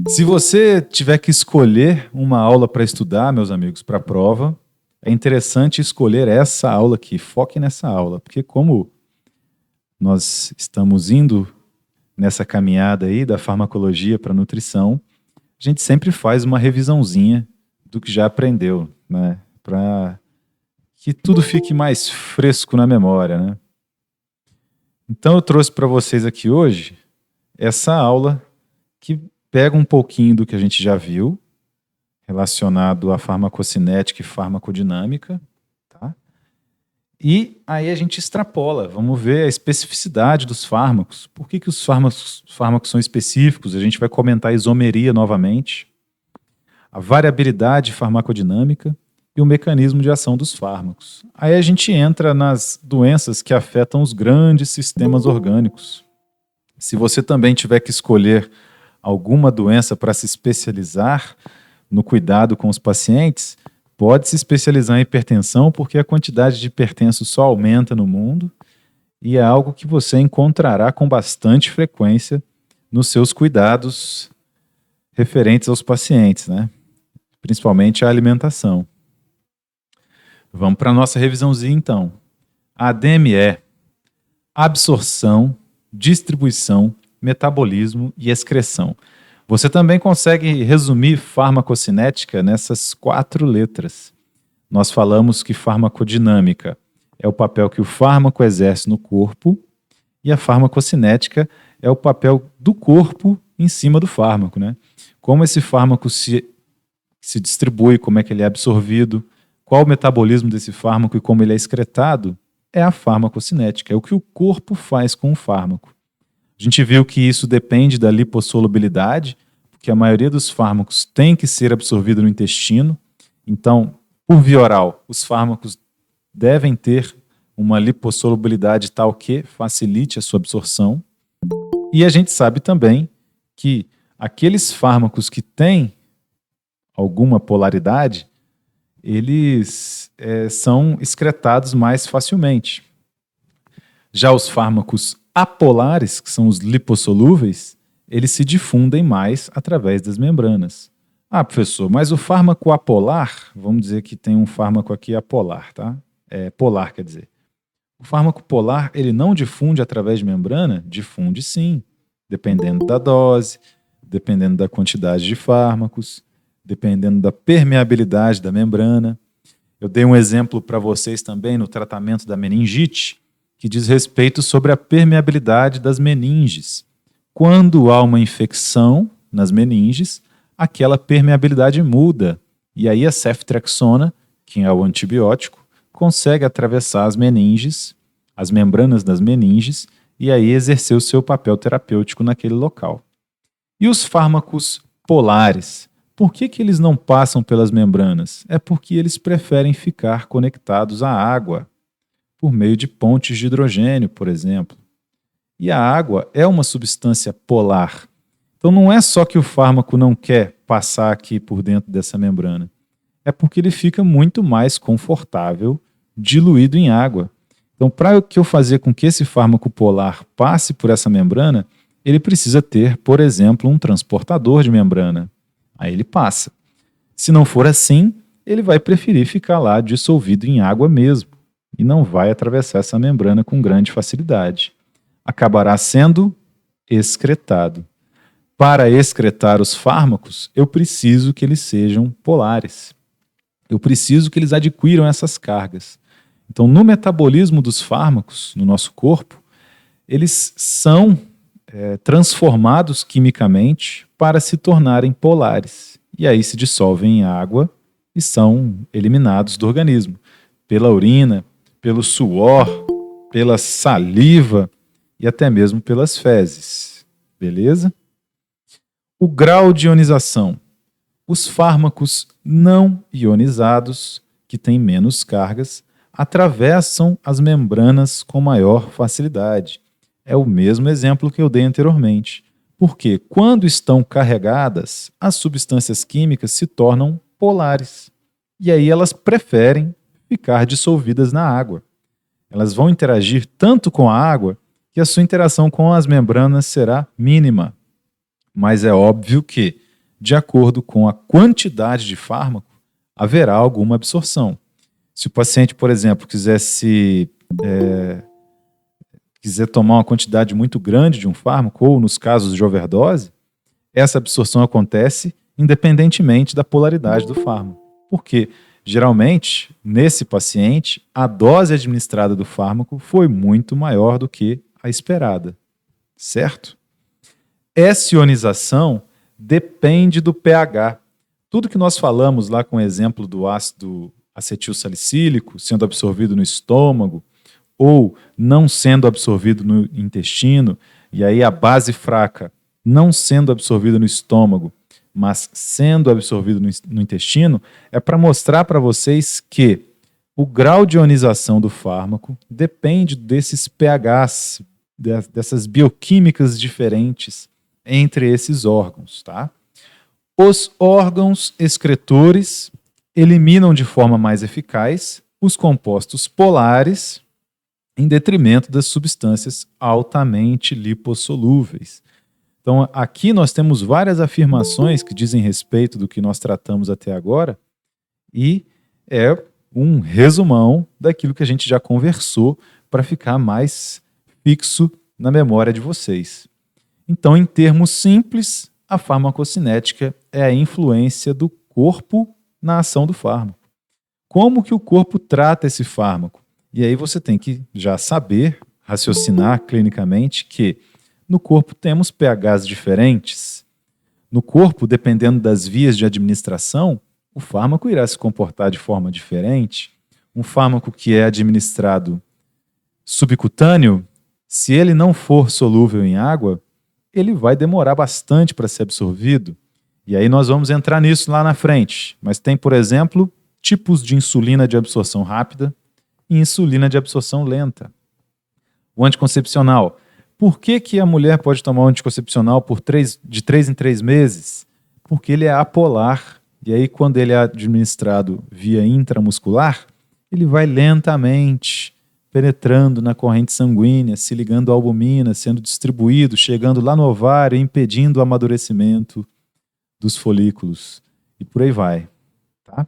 Se você tiver que escolher uma aula para estudar, meus amigos, para a prova, é interessante escolher essa aula aqui. Foque nessa aula, porque como nós estamos indo nessa caminhada aí da farmacologia para a nutrição, a gente sempre faz uma revisãozinha do que já aprendeu, né? Para que tudo fique mais fresco na memória, né? Então eu trouxe para vocês aqui hoje essa aula que pega um pouquinho do que a gente já viu, relacionado à farmacocinética e farmacodinâmica, tá? E aí a gente extrapola, vamos ver a especificidade dos fármacos. Por que os fármacos são específicos? A gente vai comentar a isomeria novamente, a variabilidade farmacodinâmica e o mecanismo de ação dos fármacos. Aí a gente entra nas doenças que afetam os grandes sistemas orgânicos. Se você também tiver que escolher alguma doença para se especializar no cuidado com os pacientes, pode se especializar em hipertensão, porque a quantidade de hipertensos só aumenta no mundo e é algo que você encontrará com bastante frequência nos seus cuidados referentes aos pacientes, né? Principalmente a alimentação. Vamos para a nossa revisãozinha, então. ADME: absorção, distribuição, metabolismo e excreção. Você também consegue resumir farmacocinética nessas 4 letras. Nós falamos que farmacodinâmica é o papel que o fármaco exerce no corpo e a farmacocinética é o papel do corpo em cima do fármaco, né? Como esse fármaco se distribui, como é que ele é absorvido, qual o metabolismo desse fármaco e como ele é excretado, é a farmacocinética, é o que o corpo faz com o fármaco. A gente viu que isso depende da lipossolubilidade, porque a maioria dos fármacos tem que ser absorvido no intestino. Então, por via oral, os fármacos devem ter uma lipossolubilidade tal que facilite a sua absorção. E a gente sabe também que aqueles fármacos que têm alguma polaridade, eles são excretados mais facilmente. Já os fármacos apolares, que são os lipossolúveis, eles se difundem mais através das membranas. Ah, professor, mas o fármaco apolar, vamos dizer que tem um fármaco aqui apolar, tá? Polar, quer dizer. O fármaco polar, ele não difunde através de membrana? Difunde sim, dependendo da dose, dependendo da quantidade de fármacos, dependendo da permeabilidade da membrana. Eu dei um exemplo para vocês também no tratamento da meningite, que diz respeito sobre a permeabilidade das meninges. Quando há uma infecção nas meninges, aquela permeabilidade muda. E aí a ceftriaxona, que é o antibiótico, consegue atravessar as meninges, as membranas das meninges, e aí exercer o seu papel terapêutico naquele local. E os fármacos polares? Por que eles não passam pelas membranas? É porque eles preferem ficar conectados à água, por meio de pontes de hidrogênio, por exemplo. E a água é uma substância polar. Então não é só que o fármaco não quer passar aqui por dentro dessa membrana, é porque ele fica muito mais confortável diluído em água. Então, para que eu fazer com que esse fármaco polar passe por essa membrana, ele precisa ter, por exemplo, um transportador de membrana. Aí ele passa. Se não for assim, ele vai preferir ficar lá dissolvido em água mesmo e não vai atravessar essa membrana com grande facilidade. Acabará sendo excretado. Para excretar os fármacos, eu preciso que eles sejam polares. Eu preciso que eles adquiram essas cargas. Então, no metabolismo dos fármacos, no nosso corpo, eles são transformados quimicamente para se tornarem polares. E aí se dissolvem em água e são eliminados do organismo, pela urina, pelo suor, pela saliva e até mesmo pelas fezes. Beleza? O grau de ionização. Os fármacos não ionizados, que têm menos cargas, atravessam as membranas com maior facilidade. É o mesmo exemplo que eu dei anteriormente. Porque quando estão carregadas, as substâncias químicas se tornam polares. E aí elas preferem ficar dissolvidas na água. Elas vão interagir tanto com a água que a sua interação com as membranas será mínima. Mas é óbvio que de acordo com a quantidade de fármaco, haverá alguma absorção. Se o paciente, por exemplo, quiser tomar uma quantidade muito grande de um fármaco, ou nos casos de overdose, essa absorção acontece independentemente da polaridade do fármaco. Porque, geralmente, nesse paciente, a dose administrada do fármaco foi muito maior do que a esperada. Certo? Essa ionização depende do pH. Tudo que nós falamos lá com o exemplo do ácido acetilsalicílico sendo absorvido no estômago ou não sendo absorvido no intestino, e aí a base fraca não sendo absorvida no estômago, mas sendo absorvido no intestino, é para mostrar para vocês que o grau de ionização do fármaco depende desses pHs, dessas bioquímicas diferentes entre esses órgãos, tá? Os órgãos excretores eliminam de forma mais eficaz os compostos polares em detrimento das substâncias altamente lipossolúveis. Então, aqui nós temos várias afirmações que dizem respeito do que nós tratamos até agora e é um resumão daquilo que a gente já conversou para ficar mais fixo na memória de vocês. Então, em termos simples, a farmacocinética é a influência do corpo na ação do fármaco. Como que o corpo trata esse fármaco? E aí você tem que já saber, raciocinar clinicamente que no corpo temos pHs diferentes. No corpo, dependendo das vias de administração, o fármaco irá se comportar de forma diferente. Um fármaco que é administrado subcutâneo, se ele não for solúvel em água, ele vai demorar bastante para ser absorvido. E aí nós vamos entrar nisso lá na frente. Mas tem, por exemplo, tipos de insulina de absorção rápida e insulina de absorção lenta. O anticoncepcional. Por que a mulher pode tomar um anticoncepcional de 3 em 3 meses? Porque ele é apolar. E aí, quando ele é administrado via intramuscular, ele vai lentamente penetrando na corrente sanguínea, se ligando à albumina, sendo distribuído, chegando lá no ovário, impedindo o amadurecimento dos folículos. E por aí vai. Tá?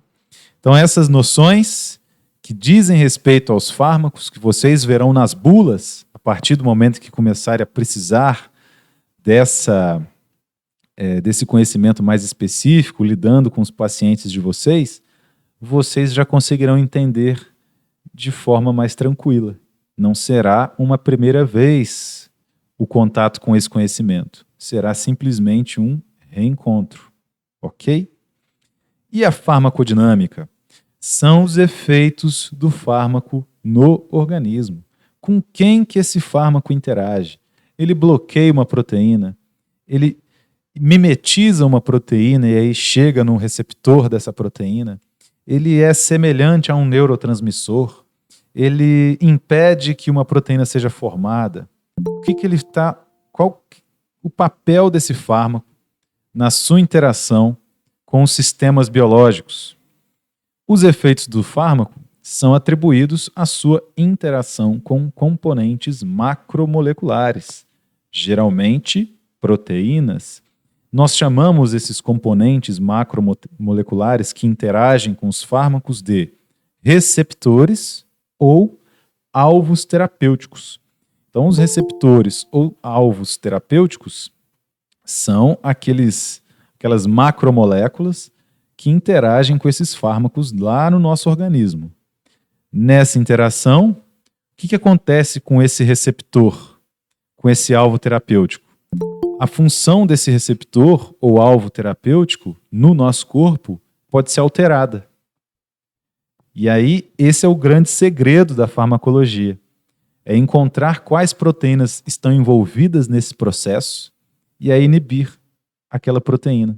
Então, essas noções que dizem respeito aos fármacos, que vocês verão nas bulas, a partir do momento que começarem a precisar desse conhecimento mais específico, lidando com os pacientes de vocês já conseguirão entender de forma mais tranquila. Não será uma primeira vez o contato com esse conhecimento. Será simplesmente um reencontro. Ok? E a farmacodinâmica? São os efeitos do fármaco no organismo. Com quem que esse fármaco interage? Ele bloqueia uma proteína, ele mimetiza uma proteína e aí chega no receptor dessa proteína. Ele é semelhante a um neurotransmissor. Ele impede que uma proteína seja formada. Qual o papel desse fármaco na sua interação com os sistemas biológicos? Os efeitos do fármaco são atribuídos à sua interação com componentes macromoleculares, geralmente proteínas. Nós chamamos esses componentes macromoleculares que interagem com os fármacos de receptores ou alvos terapêuticos. Então, os receptores ou alvos terapêuticos são aquelas macromoléculas que interagem com esses fármacos lá no nosso organismo. Nessa interação, o que acontece com esse receptor, com esse alvo terapêutico? A função desse receptor ou alvo terapêutico no nosso corpo pode ser alterada. E aí, esse é o grande segredo da farmacologia. É encontrar quais proteínas estão envolvidas nesse processo e aí inibir aquela proteína.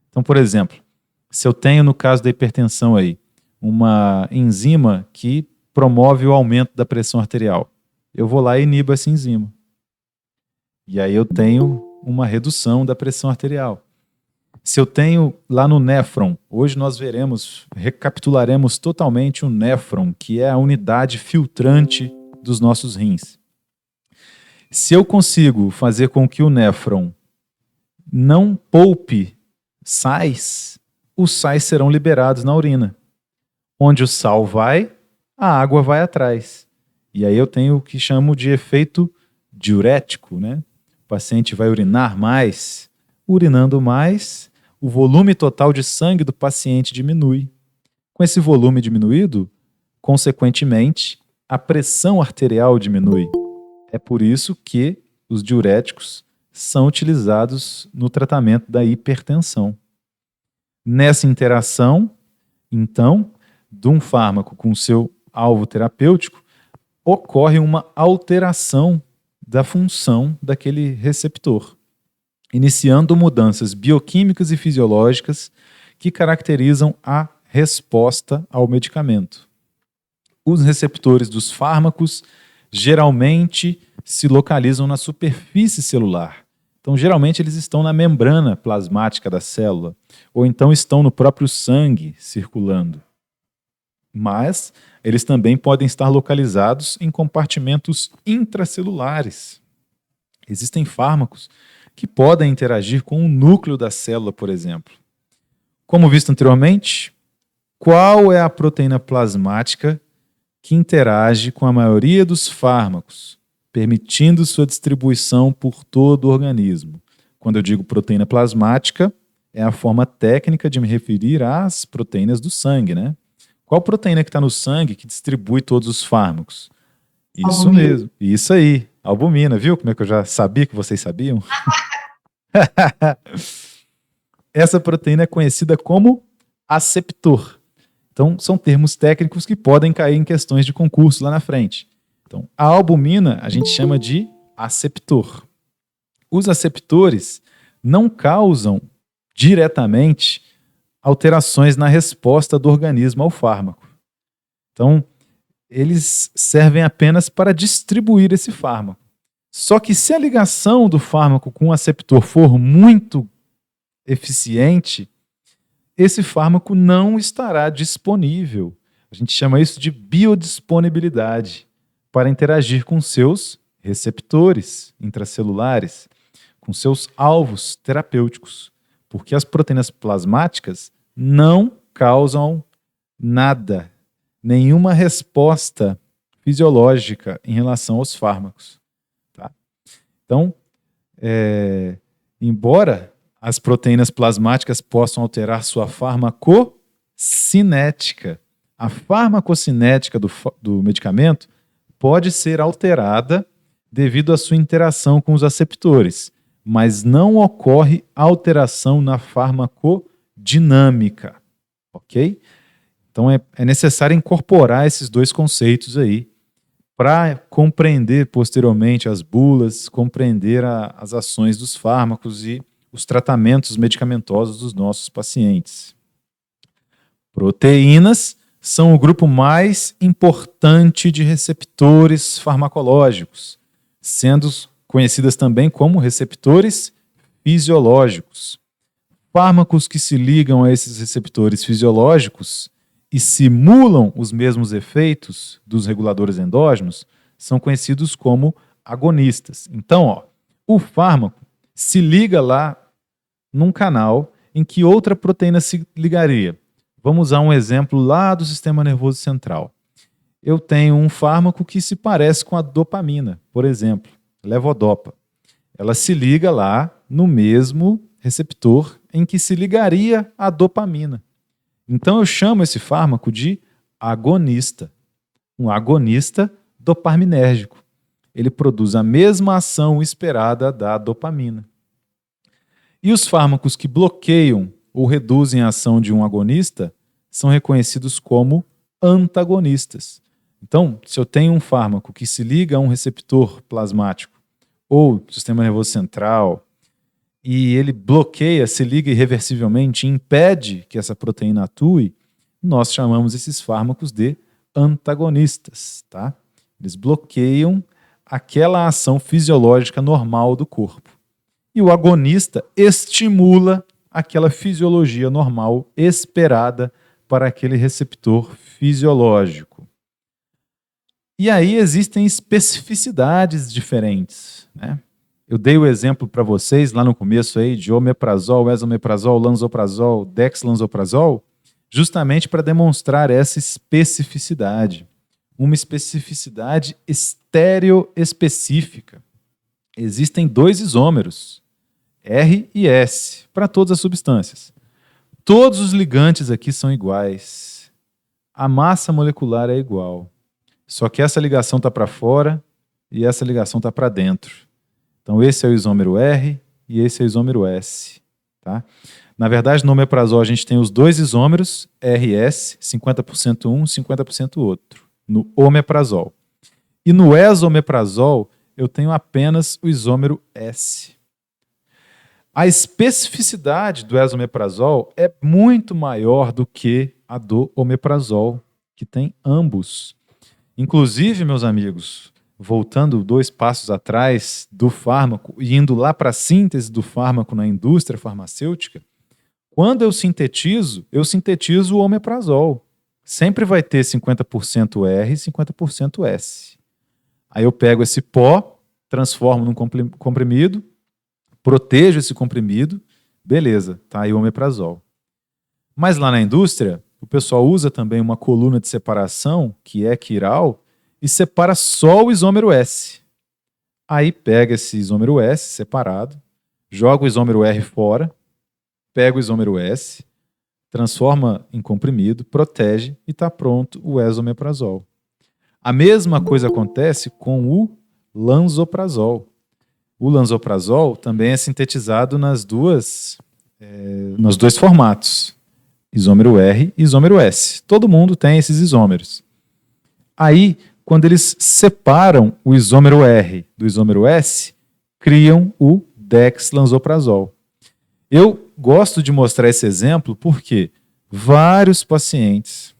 Então, por exemplo, se eu tenho, no caso da hipertensão aí, uma enzima que promove o aumento da pressão arterial, eu vou lá e inibo essa enzima. E aí eu tenho uma redução da pressão arterial. Se eu tenho lá no néfron, hoje nós recapitularemos totalmente o néfron, que é a unidade filtrante dos nossos rins. Se eu consigo fazer com que o néfron não poupe sais, os sais serão liberados na urina. Onde o sal vai, a água vai atrás. E aí eu tenho o que chamo de efeito diurético, né? O paciente vai urinar mais, urinando mais, o volume total de sangue do paciente diminui. Com esse volume diminuído, consequentemente, a pressão arterial diminui. É por isso que os diuréticos são utilizados no tratamento da hipertensão. Nessa interação, então, de um fármaco com seu alvo terapêutico, ocorre uma alteração da função daquele receptor, iniciando mudanças bioquímicas e fisiológicas que caracterizam a resposta ao medicamento. Os receptores dos fármacos geralmente se localizam na superfície celular. Então, geralmente, eles estão na membrana plasmática da célula, ou então estão no próprio sangue circulando. Mas eles também podem estar localizados em compartimentos intracelulares. Existem fármacos que podem interagir com o núcleo da célula, por exemplo. Como visto anteriormente, qual é a proteína plasmática que interage com a maioria dos fármacos, permitindo sua distribuição por todo o organismo? Quando eu digo proteína plasmática, é a forma técnica de me referir às proteínas do sangue, né? Qual proteína que está no sangue que distribui todos os fármacos? Isso Albumina. mesmo, isso aí, albumina, viu como é que eu já sabia que vocês sabiam? Essa proteína é conhecida como aceptor. Então, são termos técnicos que podem cair em questões de concurso lá na frente. Então, a albumina a gente chama de aceptor. Os aceptores não causam diretamente alterações na resposta do organismo ao fármaco. Então, eles servem apenas para distribuir esse fármaco. Só que se a ligação do fármaco com o aceptor for muito eficiente, esse fármaco não estará disponível. A gente chama isso de biodisponibilidade para interagir com seus receptores intracelulares, com seus alvos terapêuticos, porque as proteínas plasmáticas não causam nada, nenhuma resposta fisiológica em relação aos fármacos. Tá? Então, embora as proteínas plasmáticas possam alterar sua farmacocinética, a farmacocinética do medicamento pode ser alterada devido à sua interação com os aceptores, mas não ocorre alteração na farmacodinâmica, ok? Então é necessário incorporar esses dois conceitos aí para compreender posteriormente as bulas, compreender as ações dos fármacos e os tratamentos medicamentosos dos nossos pacientes. Proteínas são o grupo mais importante de receptores farmacológicos, sendo conhecidas também como receptores fisiológicos. Fármacos que se ligam a esses receptores fisiológicos e simulam os mesmos efeitos dos reguladores endógenos são conhecidos como agonistas. Então, o fármaco se liga lá num canal em que outra proteína se ligaria. Vamos usar um exemplo lá do sistema nervoso central. Eu tenho um fármaco que se parece com a dopamina, por exemplo, levodopa. Ela se liga lá no mesmo receptor em que se ligaria a dopamina. Então eu chamo esse fármaco de agonista. Um agonista dopaminérgico. Ele produz a mesma ação esperada da dopamina. E os fármacos que bloqueiam ou reduzem a ação de um agonista são reconhecidos como antagonistas. Então, se eu tenho um fármaco que se liga a um receptor plasmático ou sistema nervoso central e ele bloqueia, se liga irreversivelmente e impede que essa proteína atue, nós chamamos esses fármacos de antagonistas. Tá? Eles bloqueiam aquela ação fisiológica normal do corpo. E o agonista estimula aquela fisiologia normal esperada para aquele receptor fisiológico. E aí existem especificidades diferentes, né? Eu dei o exemplo para vocês lá no começo aí de omeprazol, esomeprazol, lansoprazol, dexlansoprazol, justamente para demonstrar essa especificidade. Uma especificidade estereoespecífica. Existem 2 isômeros, R e S, para todas as substâncias. Todos os ligantes aqui são iguais. A massa molecular é igual. Só que essa ligação está para fora e essa ligação está para dentro. Então esse é o isômero R e esse é o isômero S. Tá? Na verdade, no omeprazol a gente tem os 2 isômeros, RS, 50% um, 50% outro, no omeprazol. E no esomeprazol eu tenho apenas o isômero S. A especificidade do esomeprazol é muito maior do que a do omeprazol, que tem ambos. Inclusive, meus amigos, voltando 2 passos atrás do fármaco e indo lá para a síntese do fármaco na indústria farmacêutica, quando eu sintetizo o omeprazol. Sempre vai ter 50% R e 50% S. Aí eu pego esse pó, transformo num comprimido, protejo esse comprimido, beleza, tá aí o omeprazol. Mas lá na indústria, o pessoal usa também uma coluna de separação, que é quiral, e separa só o isômero S. Aí pega esse isômero S separado, joga o isômero R fora, pega o isômero S, transforma em comprimido, protege e está pronto o esomeprazol. A mesma coisa acontece com o lansoprazol. O lansoprazol também é sintetizado nos 2 formatos, isômero R e isômero S. Todo mundo tem esses isômeros. Aí, quando eles separam o isômero R do isômero S, criam o dexlansoprazol. Eu gosto de mostrar esse exemplo porque vários pacientes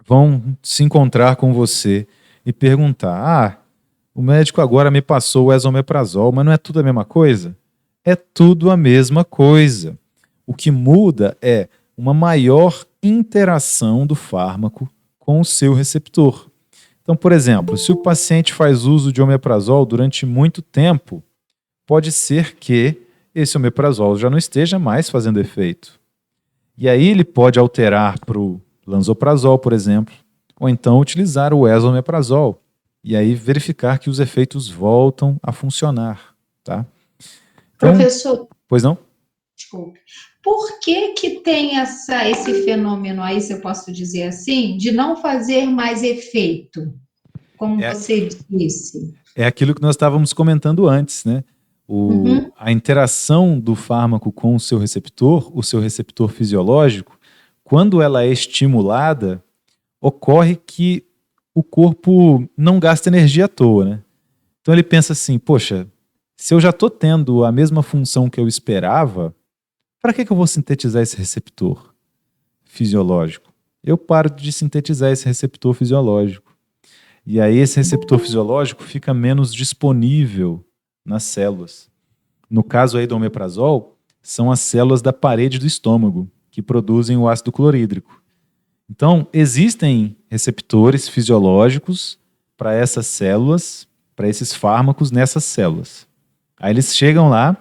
vão se encontrar com você e perguntar: o médico agora me passou o esomeprazol, mas não é tudo a mesma coisa? É tudo a mesma coisa. O que muda é uma maior interação do fármaco com o seu receptor. Então, por exemplo, se o paciente faz uso de omeprazol durante muito tempo, pode ser que esse omeprazol já não esteja mais fazendo efeito. E aí ele pode alterar para o lansoprazol, por exemplo, ou então utilizar o esomeprazol, e aí verificar que os efeitos voltam a funcionar. Tá? Então, Professor, pois não? desculpe. Por que que tem esse fenômeno aí, se eu posso dizer assim, de não fazer mais efeito, como você disse? É aquilo que nós estávamos comentando antes, né? Uhum. A interação do fármaco com o seu receptor fisiológico, quando ela é estimulada, ocorre que o corpo não gasta energia à toa, né? Então ele pensa assim, poxa, se eu já estou tendo a mesma função que eu esperava, para que eu vou sintetizar esse receptor fisiológico? Eu paro de sintetizar esse receptor fisiológico. E aí esse receptor fisiológico fica menos disponível nas células. No caso aí do omeprazol, são as células da parede do estômago que produzem o ácido clorídrico. Então, existem receptores fisiológicos para essas células, para esses fármacos nessas células. Aí eles chegam lá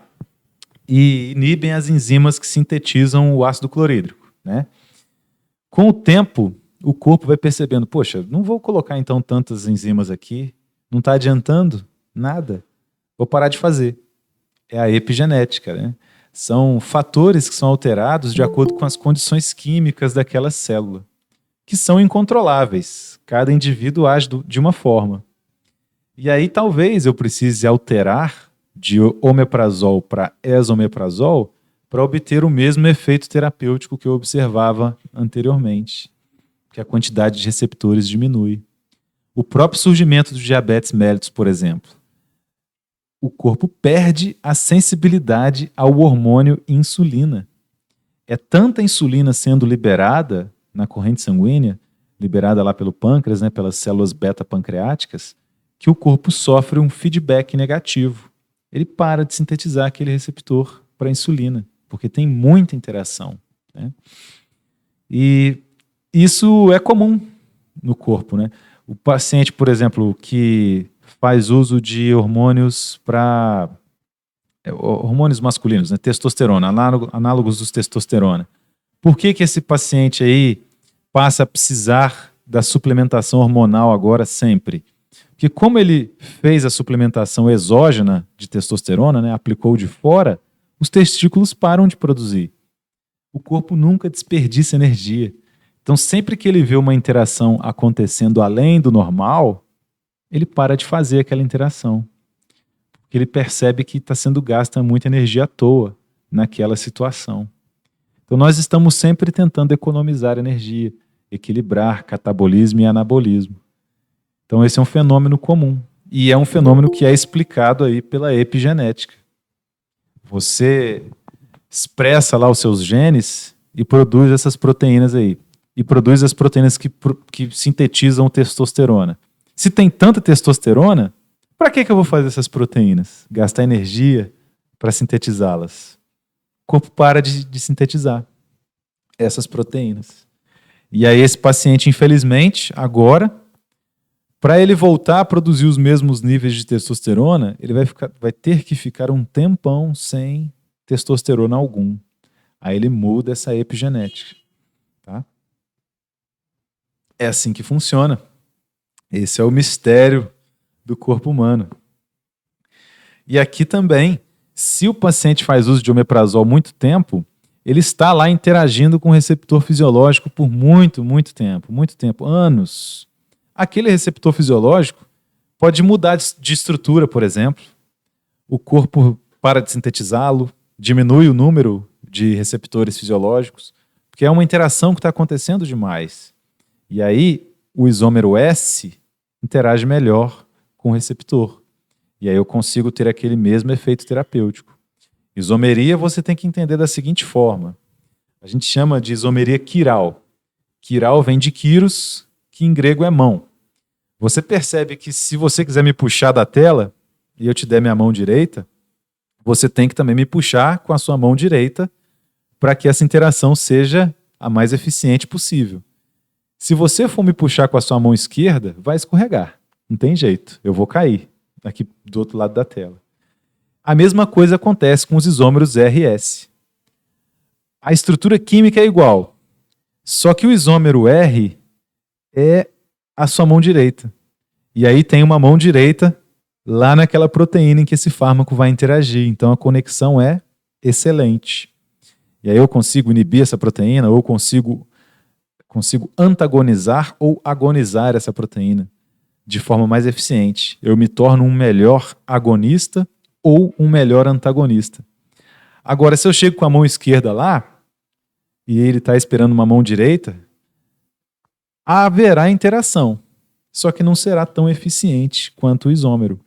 e inibem as enzimas que sintetizam o ácido clorídrico, né? Com o tempo, o corpo vai percebendo, poxa, não vou colocar então tantas enzimas aqui, não está adiantando nada, vou parar de fazer. É a epigenética, né? São fatores que são alterados de acordo com as condições químicas daquela célula, que são incontroláveis. Cada indivíduo age de uma forma. E aí talvez eu precise alterar de omeprazol para esomeprazol para obter o mesmo efeito terapêutico que eu observava anteriormente, que a quantidade de receptores diminui. O próprio surgimento do diabetes mellitus, por exemplo, o corpo perde a sensibilidade ao hormônio insulina. É tanta insulina sendo liberada na corrente sanguínea, liberada lá pelo pâncreas, né, pelas células beta-pancreáticas, que o corpo sofre um feedback negativo. Ele para de sintetizar aquele receptor para a insulina, porque tem muita interação, né? E isso é comum no corpo, né? O paciente, por exemplo, que faz uso de hormônios para hormônios masculinos, né? Testosterona, análogos dos testosterona. Por que esse paciente aí passa a precisar da suplementação hormonal agora sempre? Porque como ele fez a suplementação exógena de testosterona, né, aplicou de fora, os testículos param de produzir. O corpo nunca desperdiça energia. Então, sempre que ele vê uma interação acontecendo além do normal, ele para de fazer aquela interação. Porque ele percebe que está sendo gasta muita energia à toa naquela situação. Então, nós estamos sempre tentando economizar energia, equilibrar catabolismo e anabolismo. Então, esse é um fenômeno comum. E é um fenômeno que é explicado aí pela epigenética. Você expressa lá os seus genes e produz essas proteínas aí. E produz as proteínas que sintetizam testosterona. Se tem tanta testosterona, para que eu vou fazer essas proteínas? Gastar energia para sintetizá-las. O corpo para de sintetizar essas proteínas. E aí esse paciente, infelizmente, agora, para ele voltar a produzir os mesmos níveis de testosterona, ele vai ter que ficar um tempão sem testosterona algum. Aí ele muda essa epigenética. Tá? É assim que funciona. Esse é o mistério do corpo humano. E aqui também, se o paciente faz uso de omeprazol muito tempo, ele está lá interagindo com o receptor fisiológico por muito tempo, anos. Aquele receptor fisiológico pode mudar de estrutura, por exemplo. O corpo para de sintetizá-lo, diminui o número de receptores fisiológicos, porque é uma interação que está acontecendo demais. E aí, o isômero S interage melhor com o receptor. E aí eu consigo ter aquele mesmo efeito terapêutico. Isomeria você tem que entender da seguinte forma. A gente chama de isomeria quiral. Quiral vem de quiros, que em grego é mão. Você percebe que se você quiser me puxar da tela e eu te der minha mão direita, você tem que também me puxar com a sua mão direita para que essa interação seja a mais eficiente possível. Se você for me puxar com a sua mão esquerda, vai escorregar. Não tem jeito, eu vou cair aqui do outro lado da tela. A mesma coisa acontece com os isômeros RS. A estrutura química é igual, só que o isômero R é a sua mão direita. E aí tem uma mão direita lá naquela proteína em que esse fármaco vai interagir. Então a conexão é excelente. E aí eu consigo inibir essa proteína ou consigo antagonizar ou agonizar essa proteína de forma mais eficiente. Eu me torno um melhor agonista ou um melhor antagonista. Agora, se eu chego com a mão esquerda lá e ele está esperando uma mão direita, haverá interação, só que não será tão eficiente quanto o isômero.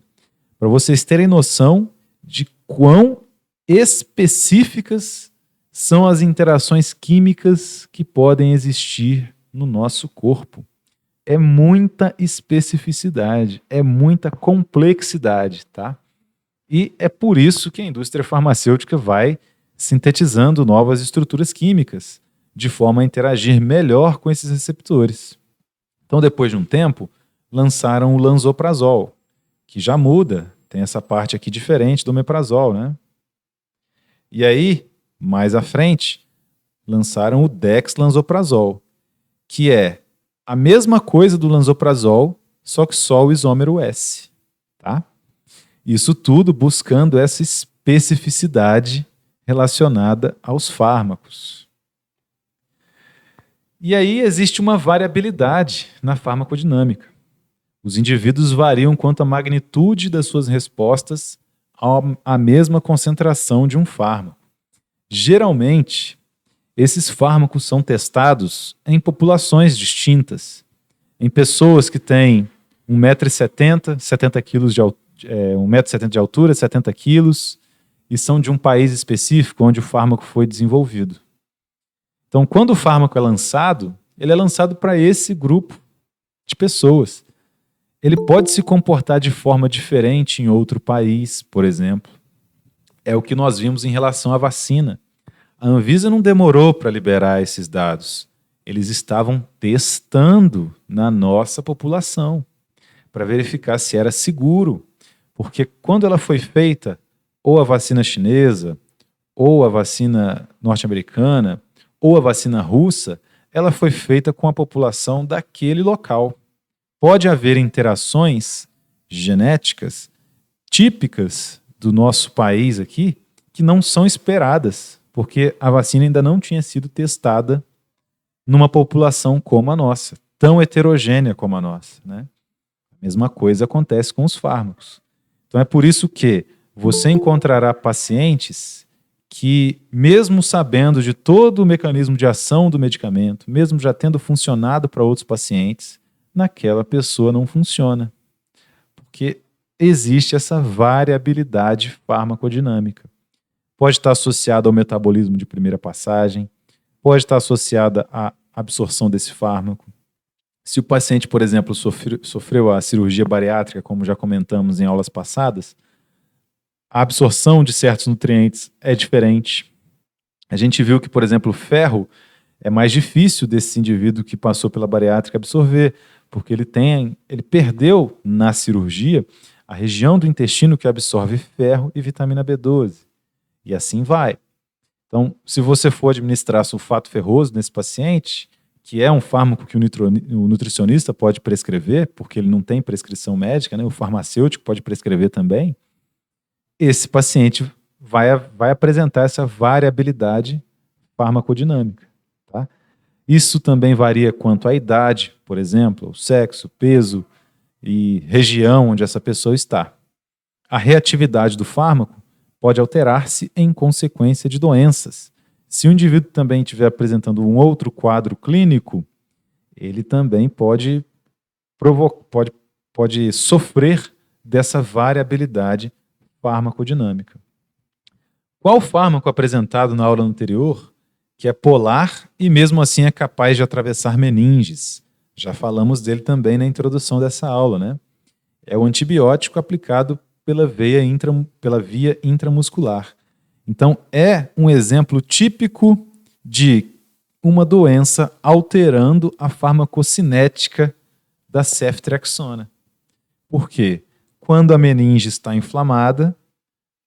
Para vocês terem noção de quão específicas são as interações químicas que podem existir no nosso corpo. É muita especificidade, é muita complexidade, tá? E é por isso que a indústria farmacêutica vai sintetizando novas estruturas químicas, de forma a interagir melhor com esses receptores. Então, depois de um tempo, lançaram o lansoprazol, que já muda, tem essa parte aqui diferente do omeprazol, né? E aí, mais à frente, lançaram o dexlansoprazol, que é a mesma coisa do lansoprazol, só que só o isômero S, tá? Isso tudo buscando essa especificidade relacionada aos fármacos. E aí existe uma variabilidade na farmacodinâmica. Os indivíduos variam quanto à magnitude das suas respostas à mesma concentração de um fármaco. Geralmente, esses fármacos são testados em populações distintas, em pessoas que têm 1,70 m, 70 kg de 1,70 m de altura, 70 quilos, e são de um país específico onde o fármaco foi desenvolvido. Então, quando o fármaco é lançado, ele é lançado para esse grupo de pessoas. Ele pode se comportar de forma diferente em outro país, por exemplo. É o que nós vimos em relação à vacina. A Anvisa não demorou para liberar esses dados. Eles estavam testando na nossa população para verificar se era seguro. Porque quando ela foi feita ou a vacina chinesa, ou a vacina norte-americana, ou a vacina russa, ela foi feita com a população daquele local. Pode haver interações genéticas típicas do nosso país aqui que não são esperadas, porque a vacina ainda não tinha sido testada numa população como a nossa, tão heterogênea como a nossa, né? A mesma coisa acontece com os fármacos. Então é por isso que você encontrará pacientes que, mesmo sabendo de todo o mecanismo de ação do medicamento, mesmo já tendo funcionado para outros pacientes, naquela pessoa não funciona. Porque existe essa variabilidade farmacodinâmica. Pode estar associada ao metabolismo de primeira passagem, pode estar associada à absorção desse fármaco. Se o paciente, por exemplo, sofreu a cirurgia bariátrica, como já comentamos em aulas passadas, a absorção de certos nutrientes é diferente. A gente viu que, por exemplo, o ferro é mais difícil desse indivíduo que passou pela bariátrica absorver, porque ele perdeu na cirurgia a região do intestino que absorve ferro e vitamina B12. E assim vai. Então, se você for administrar sulfato ferroso nesse paciente, que é um fármaco que o nutricionista pode prescrever, porque ele não tem prescrição médica, né? O farmacêutico pode prescrever também, esse paciente vai apresentar essa variabilidade farmacodinâmica. Tá? Isso também varia quanto à idade, por exemplo, o sexo, peso e região onde essa pessoa está. A reatividade do fármaco pode alterar-se em consequência de doenças. Se o indivíduo também estiver apresentando um outro quadro clínico, ele também pode sofrer dessa variabilidade farmacodinâmica. Qual fármaco apresentado na aula anterior que é polar e mesmo assim é capaz de atravessar meninges? Já falamos dele também na introdução dessa aula, né? É o antibiótico aplicado pela via intramuscular. Então, é um exemplo típico de uma doença alterando a farmacocinética da ceftriaxona. Por quê? Quando a meninge está inflamada,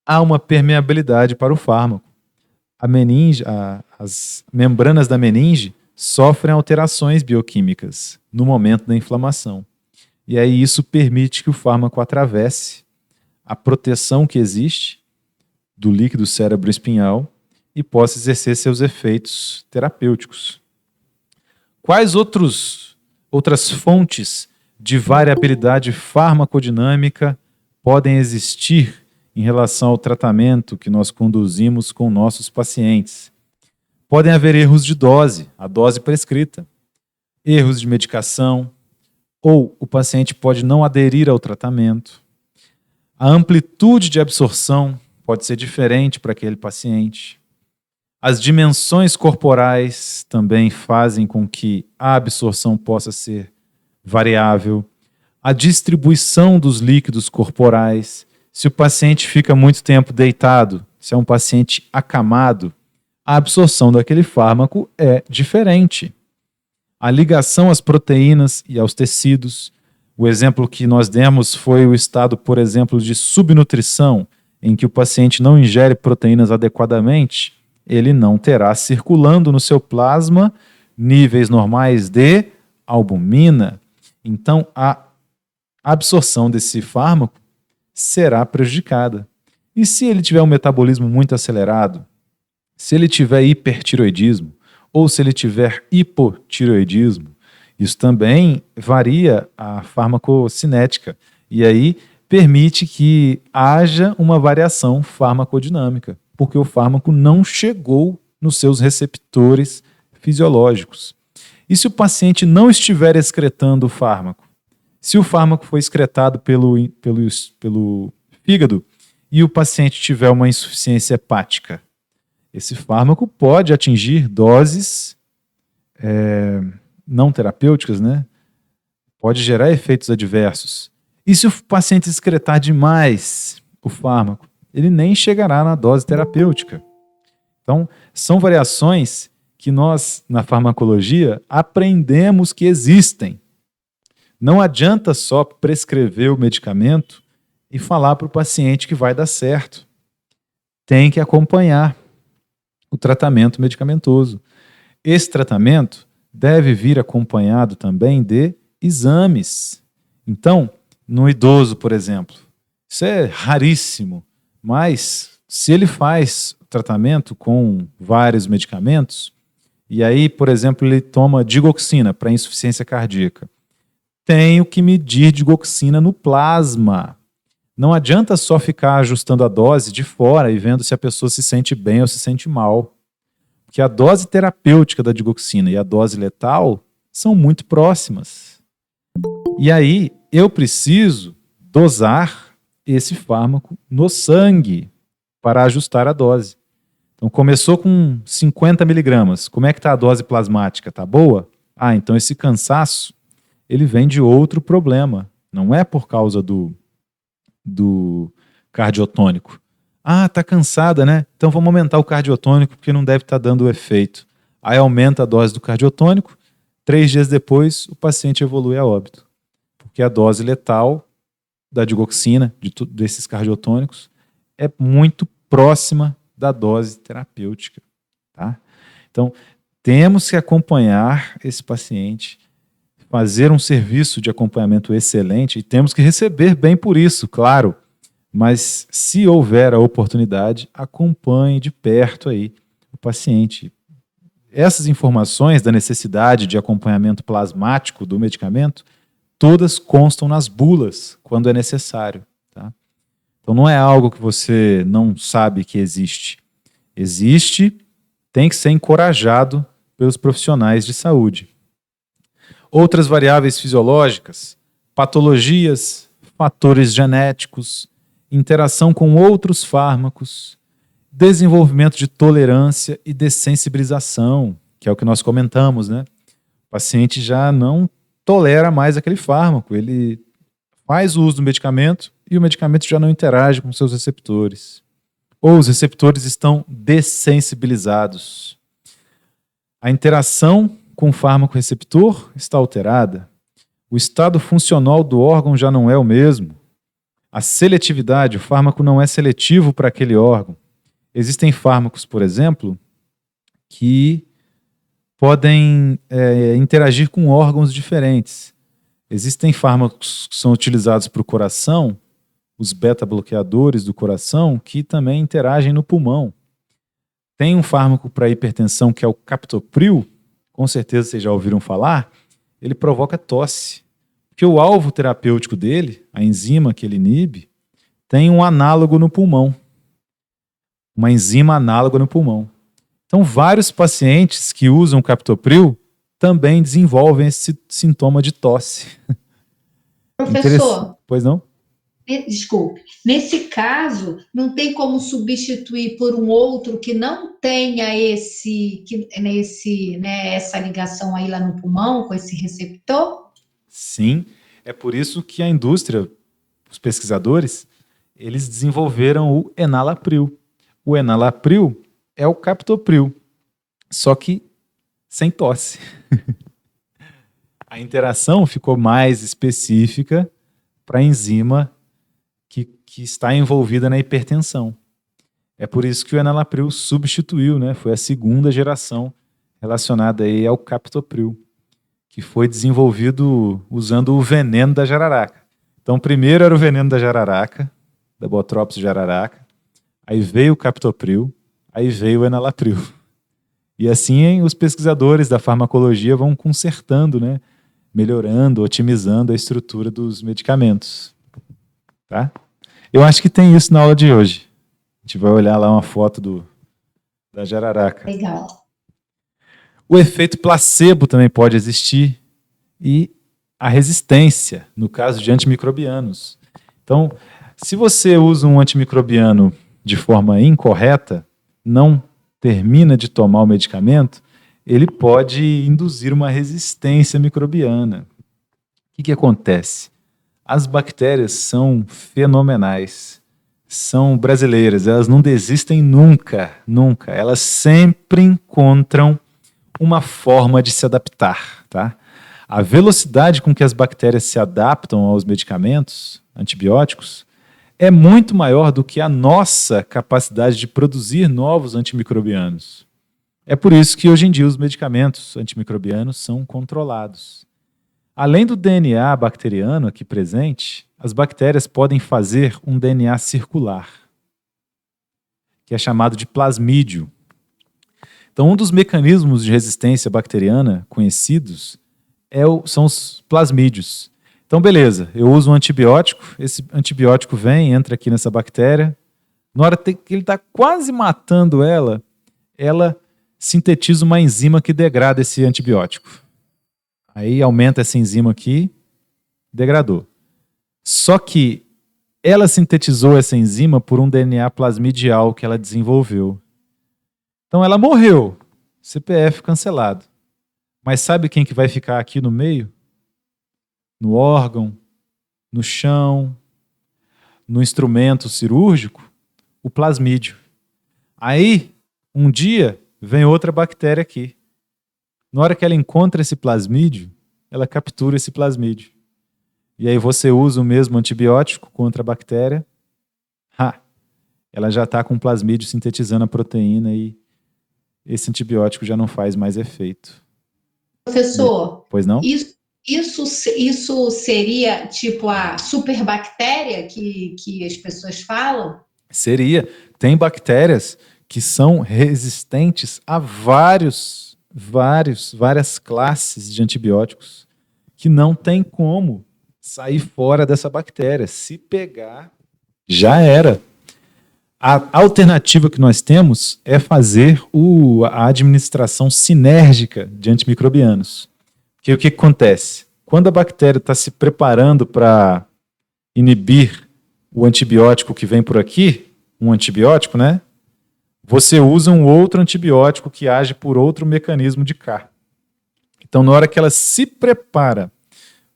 há uma permeabilidade para o fármaco. As membranas da meninge sofrem alterações bioquímicas no momento da inflamação. E aí isso permite que o fármaco atravesse a proteção que existe do líquido cérebro-espinhal e possa exercer seus efeitos terapêuticos. Quais outras fontes de variabilidade farmacodinâmica podem existir em relação ao tratamento que nós conduzimos com nossos pacientes? Podem haver erros de dose, a dose prescrita, erros de medicação, ou o paciente pode não aderir ao tratamento. A amplitude de absorção pode ser diferente para aquele paciente. As dimensões corporais também fazem com que a absorção possa ser variável. A distribuição dos líquidos corporais. Se o paciente fica muito tempo deitado, se é um paciente acamado, a absorção daquele fármaco é diferente. A ligação às proteínas e aos tecidos. O exemplo que nós demos foi o estado, por exemplo, de subnutrição, em que o paciente não ingere proteínas adequadamente, ele não terá circulando no seu plasma níveis normais de albumina. Então, a absorção desse fármaco será prejudicada. E se ele tiver um metabolismo muito acelerado, se ele tiver hipertiroidismo, ou se ele tiver hipotiroidismo, isso também varia a farmacocinética. E aí permite que haja uma variação farmacodinâmica, porque o fármaco não chegou nos seus receptores fisiológicos. E se o paciente não estiver excretando o fármaco? Se o fármaco foi excretado pelo fígado e o paciente tiver uma insuficiência hepática, esse fármaco pode atingir doses não terapêuticas, né? Pode gerar efeitos adversos. E se o paciente excretar demais o fármaco, ele nem chegará na dose terapêutica. Então, são variações que nós, na farmacologia, aprendemos que existem. Não adianta só prescrever o medicamento e falar para o paciente que vai dar certo. tem que acompanhar o tratamento medicamentoso. Esse tratamento deve vir acompanhado também de exames. Então, no idoso, por exemplo, isso é raríssimo, mas se ele faz tratamento com vários medicamentos, e aí, por exemplo, ele toma digoxina para insuficiência cardíaca, tenho que medir digoxina no plasma. Não adianta só ficar ajustando a dose de fora e vendo se a pessoa se sente bem ou se sente mal. Porque a dose terapêutica da digoxina e a dose letal são muito próximas. E aí, eu preciso dosar esse fármaco no sangue para ajustar a dose. Então, começou com 50 miligramas. Como é que está a dose plasmática? Está boa? Ah, então esse cansaço, ele vem de outro problema. Não é por causa do cardiotônico. Ah, está cansada, né? Então vamos aumentar o cardiotônico porque não deve estar dando o efeito. Aí aumenta a dose do cardiotônico, 3 dias depois o paciente evolui a óbito. Porque a dose letal da digoxina, desses cardiotônicos, é muito próxima da dose terapêutica. Tá? Então, temos que acompanhar esse paciente, fazer um serviço de acompanhamento excelente e temos que receber bem por isso, claro. Mas se houver a oportunidade, acompanhe de perto aí o paciente. Essas informações da necessidade de acompanhamento plasmático do medicamento, todas constam nas bulas, quando é necessário. Tá? Então não é algo que você não sabe que existe. Existe, tem que ser encorajado pelos profissionais de saúde. Outras variáveis fisiológicas, patologias, fatores genéticos, interação com outros fármacos, desenvolvimento de tolerância e dessensibilização, que é o que nós comentamos, né? O paciente já não tolera mais aquele fármaco, ele faz o uso do medicamento e o medicamento já não interage com seus receptores. Ou os receptores estão dessensibilizados. A interação com o fármaco receptor está alterada. O estado funcional do órgão já não é o mesmo. A seletividade, o fármaco não é seletivo para aquele órgão. Existem fármacos, por exemplo, que podem interagir com órgãos diferentes. Existem fármacos que são utilizados para o coração, os beta-bloqueadores do coração, que também interagem no pulmão. Tem um fármaco para hipertensão que é o captopril, com certeza vocês já ouviram falar, ele provoca tosse. Porque o alvo terapêutico dele, a enzima que ele inibe, tem um análogo no pulmão. Uma enzima análoga no pulmão. Então, vários pacientes que usam captopril também desenvolvem esse sintoma de tosse. Professor, pois não? Desculpe, nesse caso, não tem como substituir por um outro que não tenha essa ligação aí lá no pulmão, com esse receptor? Sim, é por isso que a indústria, os pesquisadores, eles desenvolveram o enalapril. O enalapril é o captopril, só que sem tosse. A interação ficou mais específica para a enzima que está envolvida na hipertensão. É por isso que o enalapril substituiu, né? Foi a segunda geração relacionada aí ao captopril, que foi desenvolvido usando o veneno da jararaca. Então, primeiro era o veneno da jararaca, da Botrytis jararaca, aí veio o captopril, aí veio o enalapril. E assim os pesquisadores da farmacologia vão consertando, né? Melhorando, otimizando a estrutura dos medicamentos. Tá? Eu acho que tem isso na aula de hoje. A gente vai olhar lá uma foto da jararaca. Legal. O efeito placebo também pode existir e a resistência, no caso de antimicrobianos. Então, se você usa um antimicrobiano de forma incorreta, não termina de tomar o medicamento, ele pode induzir uma resistência microbiana. O que acontece? As bactérias são fenomenais, são brasileiras, elas não desistem nunca, nunca. Elas sempre encontram uma forma de se adaptar. Tá? A velocidade com que as bactérias se adaptam aos medicamentos, antibióticos, é muito maior do que a nossa capacidade de produzir novos antimicrobianos. É por isso que hoje em dia os medicamentos antimicrobianos são controlados. Além do DNA bacteriano aqui presente, as bactérias podem fazer um DNA circular, que é chamado de plasmídio. Então, um dos mecanismos de resistência bacteriana conhecidos são os plasmídios. Então, beleza, eu uso um antibiótico, esse antibiótico entra aqui nessa bactéria, na hora que ele está quase matando ela sintetiza uma enzima que degrada esse antibiótico. Aí aumenta essa enzima aqui, degradou. Só que ela sintetizou essa enzima por um DNA plasmidial que ela desenvolveu. Então ela morreu, CPF cancelado. Mas sabe quem que vai ficar aqui no meio? No órgão, no chão, no instrumento cirúrgico? O plasmídio. Aí, um dia, vem outra bactéria aqui. Na hora que ela encontra esse plasmídio, ela captura esse plasmídio. E aí você usa o mesmo antibiótico contra a bactéria, ela já está com o plasmídio sintetizando a proteína e esse antibiótico já não faz mais efeito. Professor, pois não? Isso seria tipo a superbactéria que as pessoas falam? Seria. Tem bactérias que são resistentes a várias classes de antibióticos que não tem como sair fora dessa bactéria. Se pegar, já era. A alternativa que nós temos é fazer a administração sinérgica de antimicrobianos. Porque o que acontece? Quando a bactéria está se preparando para inibir o antibiótico que vem por aqui, um antibiótico, né? Você usa um outro antibiótico que age por outro mecanismo de cá. Então, na hora que ela se prepara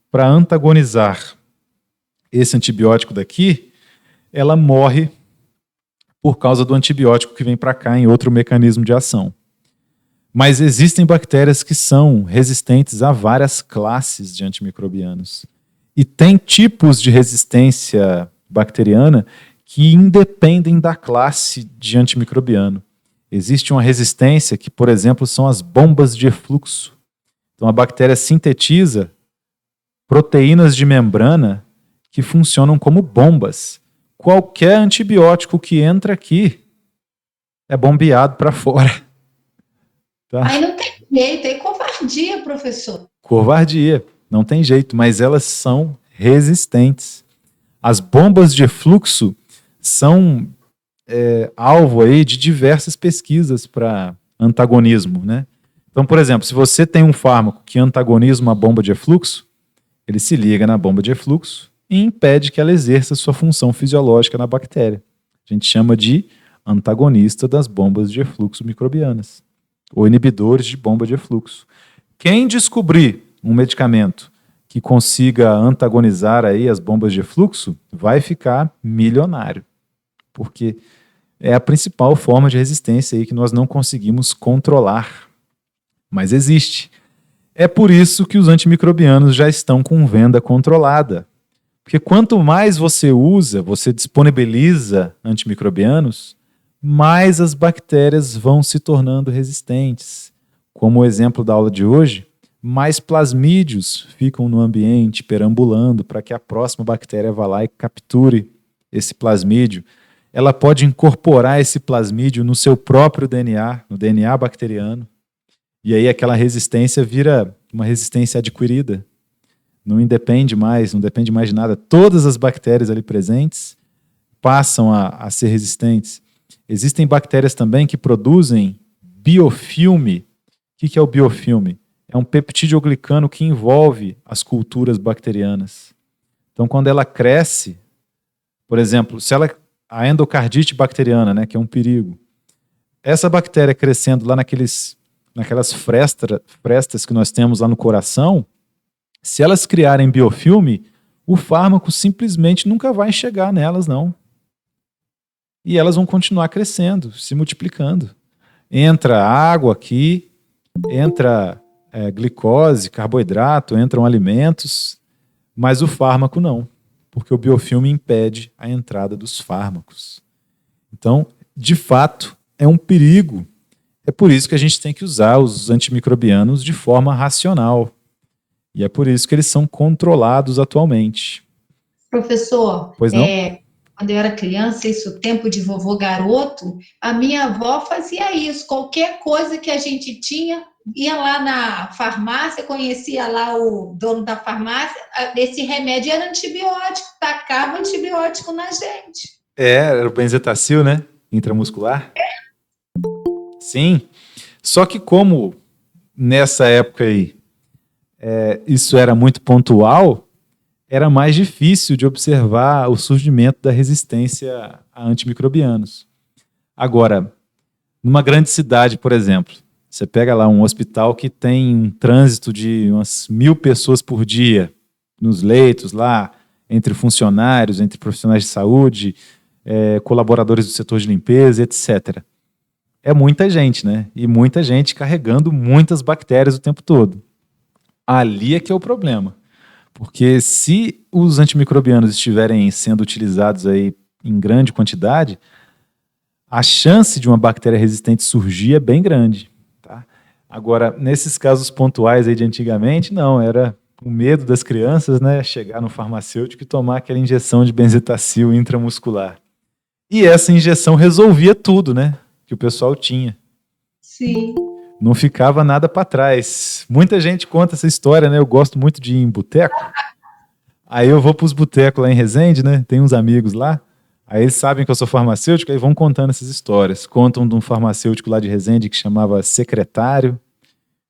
para antagonizar esse antibiótico daqui, ela morre por causa do antibiótico que vem para cá em outro mecanismo de ação. Mas existem bactérias que são resistentes a várias classes de antimicrobianos. E tem tipos de resistência bacteriana que independem da classe de antimicrobiano. Existe uma resistência que, por exemplo, são as bombas de efluxo. Então a bactéria sintetiza proteínas de membrana que funcionam como bombas. Qualquer antibiótico que entra aqui é bombeado para fora. Tá? Aí não tem jeito, é covardia, professor. Covardia, não tem jeito, mas elas são resistentes. As bombas de efluxo são alvo aí de diversas pesquisas para antagonismo, né? Então, por exemplo, se você tem um fármaco que antagoniza uma bomba de efluxo, ele se liga na bomba de efluxo e impede que ela exerça sua função fisiológica na bactéria. A gente chama de antagonista das bombas de efluxo microbianas, ou inibidores de bomba de efluxo. Quem descobrir um medicamento que consiga antagonizar aí as bombas de efluxo vai ficar milionário, porque é a principal forma de resistência aí que nós não conseguimos controlar, mas existe. É por isso que os antimicrobianos já estão com venda controlada, porque quanto mais você usa, você disponibiliza antimicrobianos, mais as bactérias vão se tornando resistentes. Como o exemplo da aula de hoje, mais plasmídios ficam no ambiente perambulando para que a próxima bactéria vá lá e capture esse plasmídio. Ela pode incorporar esse plasmídio no seu próprio DNA, no DNA bacteriano, e aí aquela resistência vira uma resistência adquirida. Não depende mais de nada. Todas as bactérias ali presentes passam a ser resistentes. Existem bactérias também que produzem biofilme. O que é o biofilme? É um peptidoglicano que envolve as culturas bacterianas. Então, quando ela cresce, por exemplo, a endocardite bacteriana, né, que é um perigo, essa bactéria crescendo lá naquelas frestas que nós temos lá no coração, se elas criarem biofilme, o fármaco simplesmente nunca vai chegar nelas, não. E elas vão continuar crescendo, se multiplicando. Entra água aqui, entra glicose, carboidrato, entram alimentos, mas o fármaco não, porque o biofilme impede a entrada dos fármacos. Então, de fato, é um perigo. É por isso que a gente tem que usar os antimicrobianos de forma racional. E é por isso que eles são controlados atualmente. Professor, Pois não? quando eu era criança, isso, tempo de vovô garoto, a minha avó fazia isso. Qualquer coisa que a gente tinha, ia lá na farmácia, conhecia lá o dono da farmácia, esse remédio era antibiótico, tacava antibiótico na gente. Era o benzetacil, né? Intramuscular. Sim. Só que como nessa época aí isso era muito pontual, era mais difícil de observar o surgimento da resistência a antimicrobianos. Agora, numa grande cidade, por exemplo, você pega lá um hospital que tem um trânsito de umas 1.000 pessoas por dia nos leitos lá, entre funcionários, entre profissionais de saúde, colaboradores do setor de limpeza, etc. É muita gente, né? E muita gente carregando muitas bactérias o tempo todo. Ali é que é o problema. Porque se os antimicrobianos estiverem sendo utilizados aí em grande quantidade, a chance de uma bactéria resistente surgir é bem grande. Tá? Agora, nesses casos pontuais aí de antigamente, não, era o medo das crianças, né, chegar no farmacêutico e tomar aquela injeção de benzetacil intramuscular. E essa injeção resolvia tudo, né, que o pessoal tinha. Sim. Não ficava nada para trás. Muita gente conta essa história, né? Eu gosto muito de ir em boteco. Aí eu vou para os botecos lá em Resende, né? Tem uns amigos lá. Aí eles sabem que eu sou farmacêutico, aí vão contando essas histórias. Contam de um farmacêutico lá de Resende que chamava Secretário.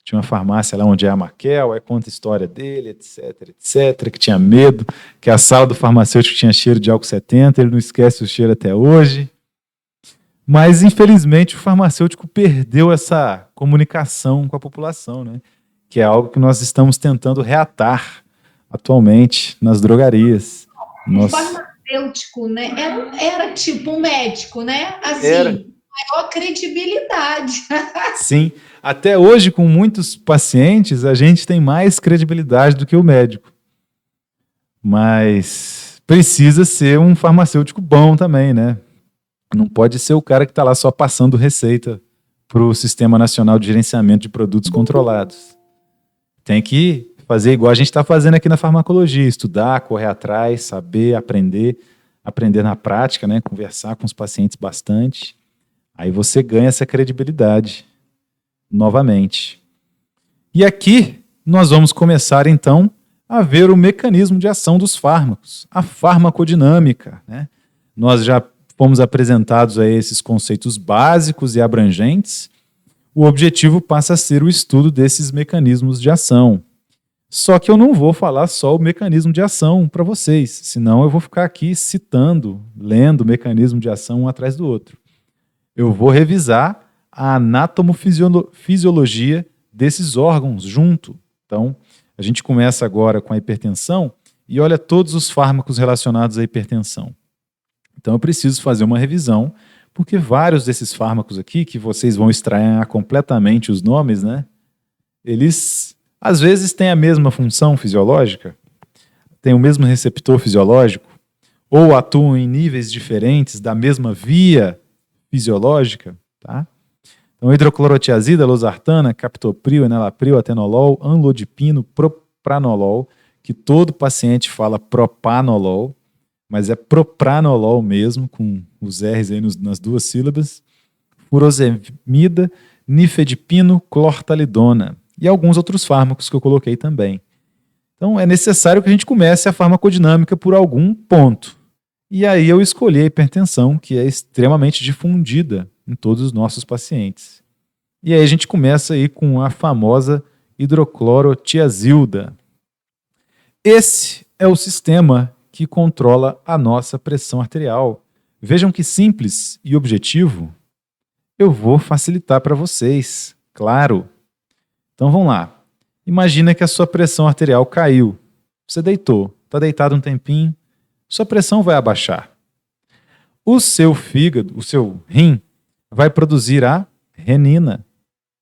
Tinha uma farmácia lá onde é a Maquel, aí conta a história dele, etc, etc, que tinha medo, que a sala do farmacêutico tinha cheiro de álcool 70, ele não esquece o cheiro até hoje. Mas, infelizmente, o farmacêutico perdeu essa comunicação com a população, né? Que é algo que nós estamos tentando reatar atualmente nas drogarias. O farmacêutico, né? Era tipo um médico, né? Assim, maior credibilidade. Sim, até hoje, com muitos pacientes, a gente tem mais credibilidade do que o médico. Mas precisa ser um farmacêutico bom também, né? Não pode ser o cara que está lá só passando receita para o Sistema Nacional de Gerenciamento de Produtos Controlados. Tem que fazer igual a gente está fazendo aqui na farmacologia, estudar, correr atrás, saber, aprender na prática, né? Conversar com os pacientes bastante. Aí você ganha essa credibilidade novamente. E aqui nós vamos começar então a ver o mecanismo de ação dos fármacos, a farmacodinâmica, né? Nós já fomos apresentados a esses conceitos básicos e abrangentes. O objetivo passa a ser o estudo desses mecanismos de ação. Só que eu não vou falar só o mecanismo de ação para vocês, senão eu vou ficar aqui citando, lendo o mecanismo de ação um atrás do outro. Eu vou revisar a anatomofisiologia desses órgãos junto. Então, a gente começa agora com a hipertensão e olha todos os fármacos relacionados à hipertensão. Então eu preciso fazer uma revisão, porque vários desses fármacos aqui, que vocês vão estranhar completamente os nomes, né? Eles, às vezes, têm a mesma função fisiológica, têm o mesmo receptor fisiológico, ou atuam em níveis diferentes da mesma via fisiológica, tá? Então, hidroclorotiazida, losartana, captopril, enalapril, atenolol, amlodipino, propranolol, que todo paciente fala propanolol, mas é propranolol mesmo, com os R's aí nas duas sílabas, furosemida, nifedipino, clortalidona e alguns outros fármacos que eu coloquei também. Então é necessário que a gente comece a farmacodinâmica por algum ponto. E aí eu escolhi a hipertensão, que é extremamente difundida em todos os nossos pacientes. E aí a gente começa aí com a famosa hidroclorotiazida. Esse é o sistema que controla a nossa pressão arterial. Vejam que simples e objetivo. Eu vou facilitar para vocês, claro. Então vamos lá. Imagina que a sua pressão arterial caiu. Você deitou, está deitado um tempinho, sua pressão vai abaixar. O seu fígado, o seu rim, vai produzir a renina.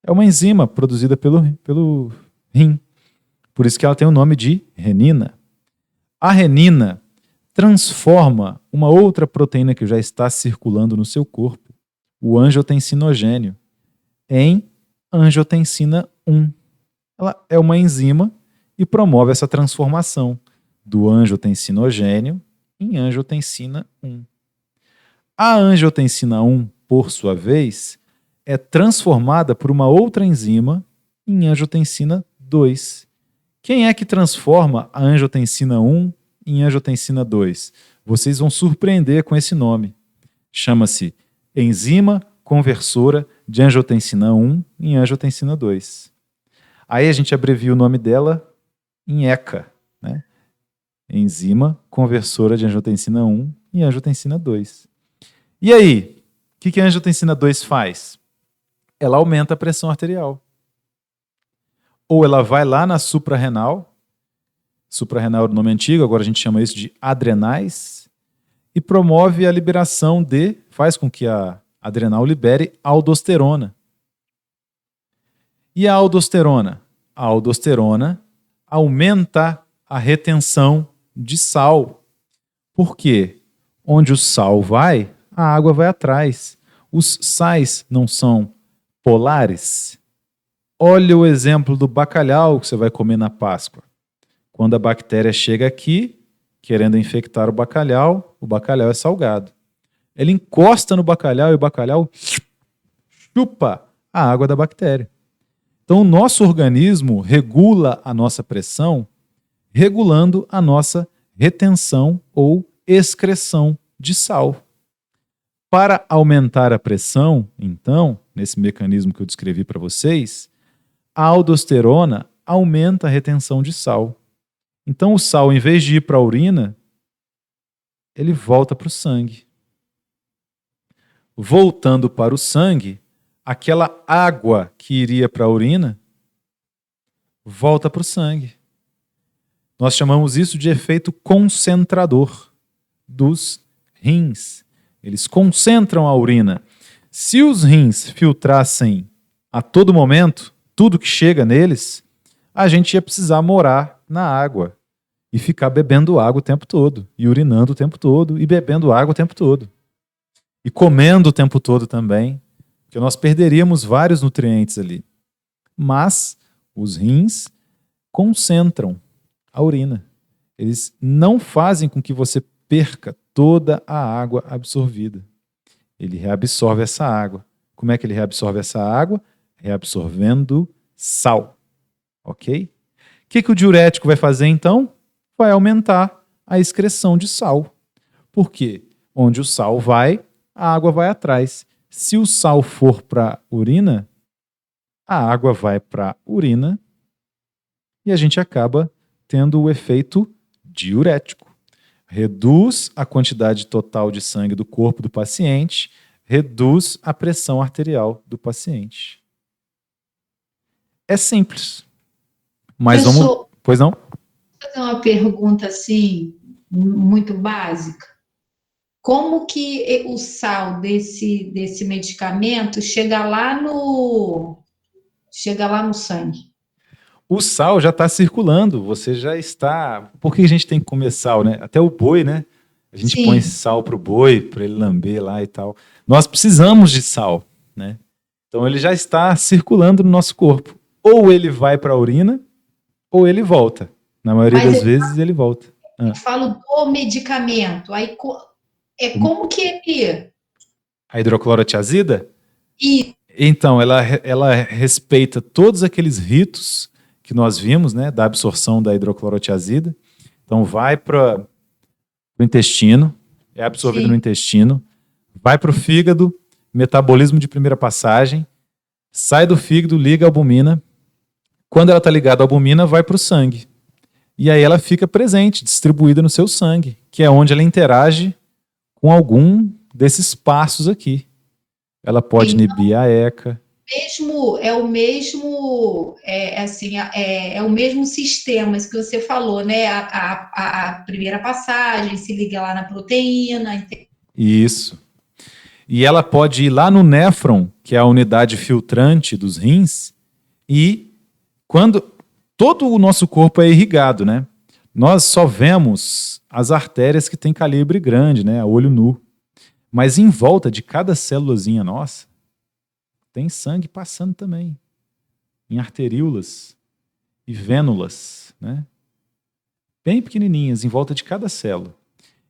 É uma enzima produzida pelo rim. Por isso que ela tem o nome de renina. A renina transforma uma outra proteína que já está circulando no seu corpo, o angiotensinogênio, em angiotensina 1. Ela é uma enzima e promove essa transformação do angiotensinogênio em angiotensina 1. A angiotensina 1, por sua vez, é transformada por uma outra enzima em angiotensina 2. Quem é que transforma a angiotensina 1 em angiotensina 2? Vocês vão surpreender com esse nome. Chama-se enzima conversora de angiotensina 1 em angiotensina 2. Aí a gente abrevia o nome dela em ECA, né? Enzima conversora de angiotensina 1 em angiotensina 2. E aí, o que a angiotensina 2 faz? Ela aumenta a pressão arterial. Ou ela vai lá na suprarrenal era o nome antigo, agora a gente chama isso de adrenais, e promove a liberação faz com que a adrenal libere aldosterona. E a aldosterona? A aldosterona aumenta a retenção de sal. Por quê? Onde o sal vai, a água vai atrás. Os sais não são polares? Olha o exemplo do bacalhau que você vai comer na Páscoa. Quando a bactéria chega aqui, querendo infectar o bacalhau é salgado. Ele encosta no bacalhau e o bacalhau chupa a água da bactéria. Então, o nosso organismo regula a nossa pressão, regulando a nossa retenção ou excreção de sal. Para aumentar a pressão, então, nesse mecanismo que eu descrevi para vocês, a aldosterona aumenta a retenção de sal. Então, o sal, em vez de ir para a urina, ele volta para o sangue. Voltando para o sangue, aquela água que iria para a urina volta para o sangue. Nós chamamos isso de efeito concentrador dos rins. Eles concentram a urina. Se os rins filtrassem a todo momento tudo que chega neles, a gente ia precisar morar na água e ficar bebendo água o tempo todo, e urinando o tempo todo, e bebendo água o tempo todo. E comendo o tempo todo também, porque nós perderíamos vários nutrientes ali. Mas os rins concentram a urina. Eles não fazem com que você perca toda a água absorvida. Ele reabsorve essa água. Como é que ele reabsorve essa água? Reabsorvendo sal. Ok? O que o diurético vai fazer então? Vai aumentar a excreção de sal. Por quê? Onde o sal vai, a água vai atrás. Se o sal for para a urina, a água vai para a urina e a gente acaba tendo o efeito diurético. Reduz a quantidade total de sangue do corpo do paciente, reduz a pressão arterial do paciente. É simples. Mas vamos... Pois não? Vou fazer uma pergunta assim, muito básica. Como que o sal desse medicamento chega lá no sangue? O sal já está circulando, você já está... Por que a gente tem que comer sal, né? Até o boi, né? A gente põe sal para o boi, para ele lamber lá e tal. Nós precisamos de sal, né? Então ele já está circulando no nosso corpo. Ou ele vai para a urina, ou ele volta. Na maioria das vezes ele volta. Eu falo do medicamento. Aí como que ele... A hidroclorotiazida? Então, ela respeita todos aqueles ritos que nós vimos, né, da absorção da hidroclorotiazida. Então, vai para o intestino, é absorvido no intestino, vai para o fígado, metabolismo de primeira passagem, sai do fígado, liga a albumina. Quando ela está ligada à albumina, vai para o sangue. E aí ela fica presente, distribuída no seu sangue, que é onde ela interage com algum desses passos aqui. Ela pode inibir a ECA. É o mesmo sistema, isso que você falou, né? A primeira passagem, se liga lá na proteína. Isso. E ela pode ir lá no néfron, que é a unidade filtrante dos rins, e quando todo o nosso corpo é irrigado, né? Nós só vemos as artérias que têm calibre grande, né, a olho nu. Mas em volta de cada célulazinha nossa, tem sangue passando também, em arteríolas e vênulas, né? Bem pequenininhas, em volta de cada célula.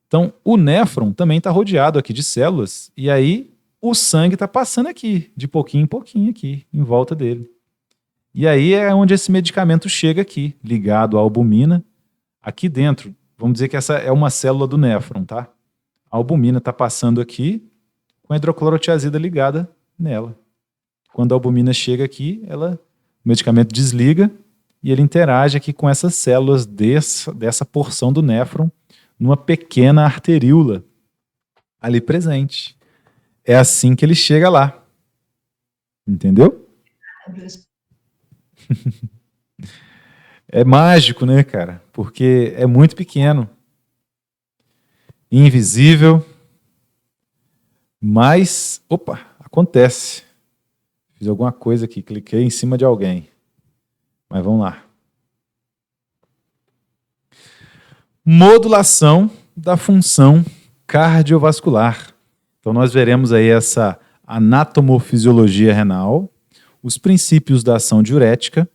Então, o néfron também está rodeado aqui de células, e aí o sangue está passando aqui, de pouquinho em pouquinho aqui, em volta dele. E aí é onde esse medicamento chega aqui, ligado à albumina, aqui dentro. Vamos dizer que essa é uma célula do néfron, tá? A albumina está passando aqui com a hidroclorotiazida ligada nela. Quando a albumina chega aqui, o medicamento desliga e ele interage aqui com essas células dessa porção do néfron numa pequena arteríola ali presente. É assim que ele chega lá. Entendeu? É mágico, né, cara? Porque é muito pequeno. Invisível, mas, acontece. Fiz alguma coisa aqui, cliquei em cima de alguém. Mas vamos lá. Modulação da função cardiovascular. Então nós veremos aí essa anatomofisiologia renal, os princípios da ação diurética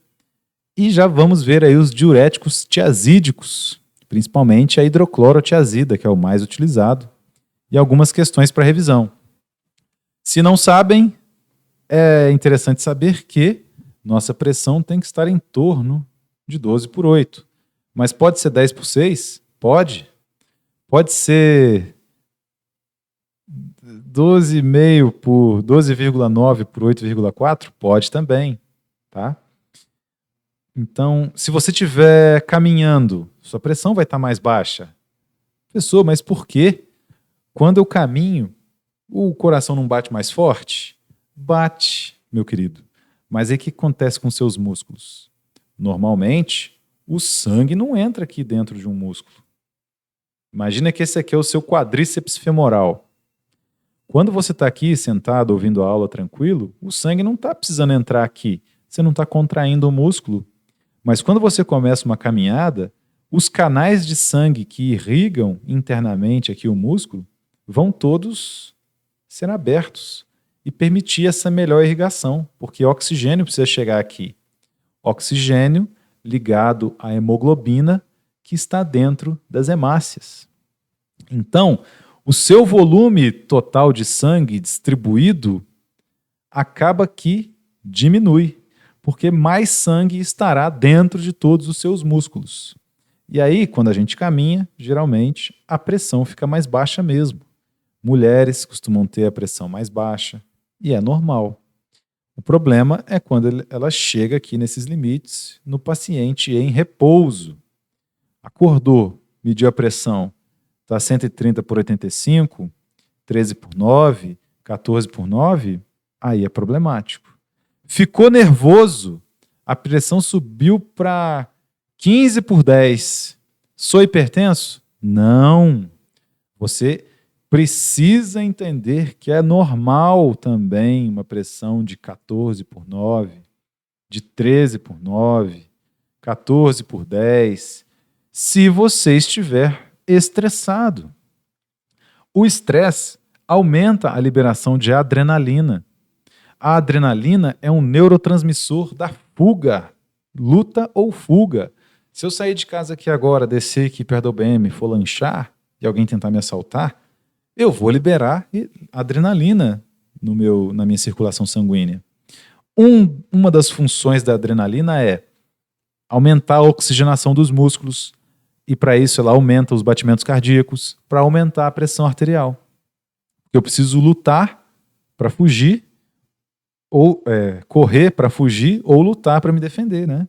e já vamos ver aí os diuréticos tiazídicos, principalmente a hidroclorotiazida, que é o mais utilizado, e algumas questões para revisão. Se não sabem, é interessante saber que nossa pressão tem que estar em torno de 12/8. Mas pode ser 10/6? Pode. Pode ser 12,5 por 12,9 por 8,4? Pode também, tá? Então, se você estiver caminhando, sua pressão vai estar mais baixa. Professor, mas por quê? Quando eu caminho, o coração não bate mais forte? Bate, meu querido. Mas aí o que acontece com seus músculos? Normalmente, o sangue não entra aqui dentro de um músculo. Imagina que esse aqui é o seu quadríceps femoral. Quando você está aqui sentado ouvindo a aula tranquilo, o sangue não está precisando entrar aqui. Você não está contraindo o músculo. Mas quando você começa uma caminhada, os canais de sangue que irrigam internamente aqui o músculo vão todos ser abertos e permitir essa melhor irrigação, porque oxigênio precisa chegar aqui. Oxigênio ligado à hemoglobina que está dentro das hemácias. Então, o seu volume total de sangue distribuído acaba que diminui, porque mais sangue estará dentro de todos os seus músculos. E aí, quando a gente caminha, geralmente a pressão fica mais baixa mesmo. Mulheres costumam ter a pressão mais baixa, e é normal. O problema é quando ela chega aqui nesses limites no paciente em repouso. Acordou, mediu a pressão, está 130/85, 13/9, 14/9, aí é problemático. Ficou nervoso, a pressão subiu para 15/10. Sou hipertenso? Não. Você precisa entender que é normal também uma pressão de 14/9, de 13/9, 14/10, se você estiver estressado. O estresse aumenta a liberação de adrenalina. A adrenalina é um neurotransmissor da fuga, luta ou fuga. Se eu sair de casa aqui agora, descer aqui perto do BM e for lanchar e alguém tentar me assaltar, eu vou liberar adrenalina na minha circulação sanguínea. Uma das funções da adrenalina é aumentar a oxigenação dos músculos e para isso ela aumenta os batimentos cardíacos para aumentar a pressão arterial. Eu preciso lutar para fugir ou correr para fugir ou lutar para me defender, né?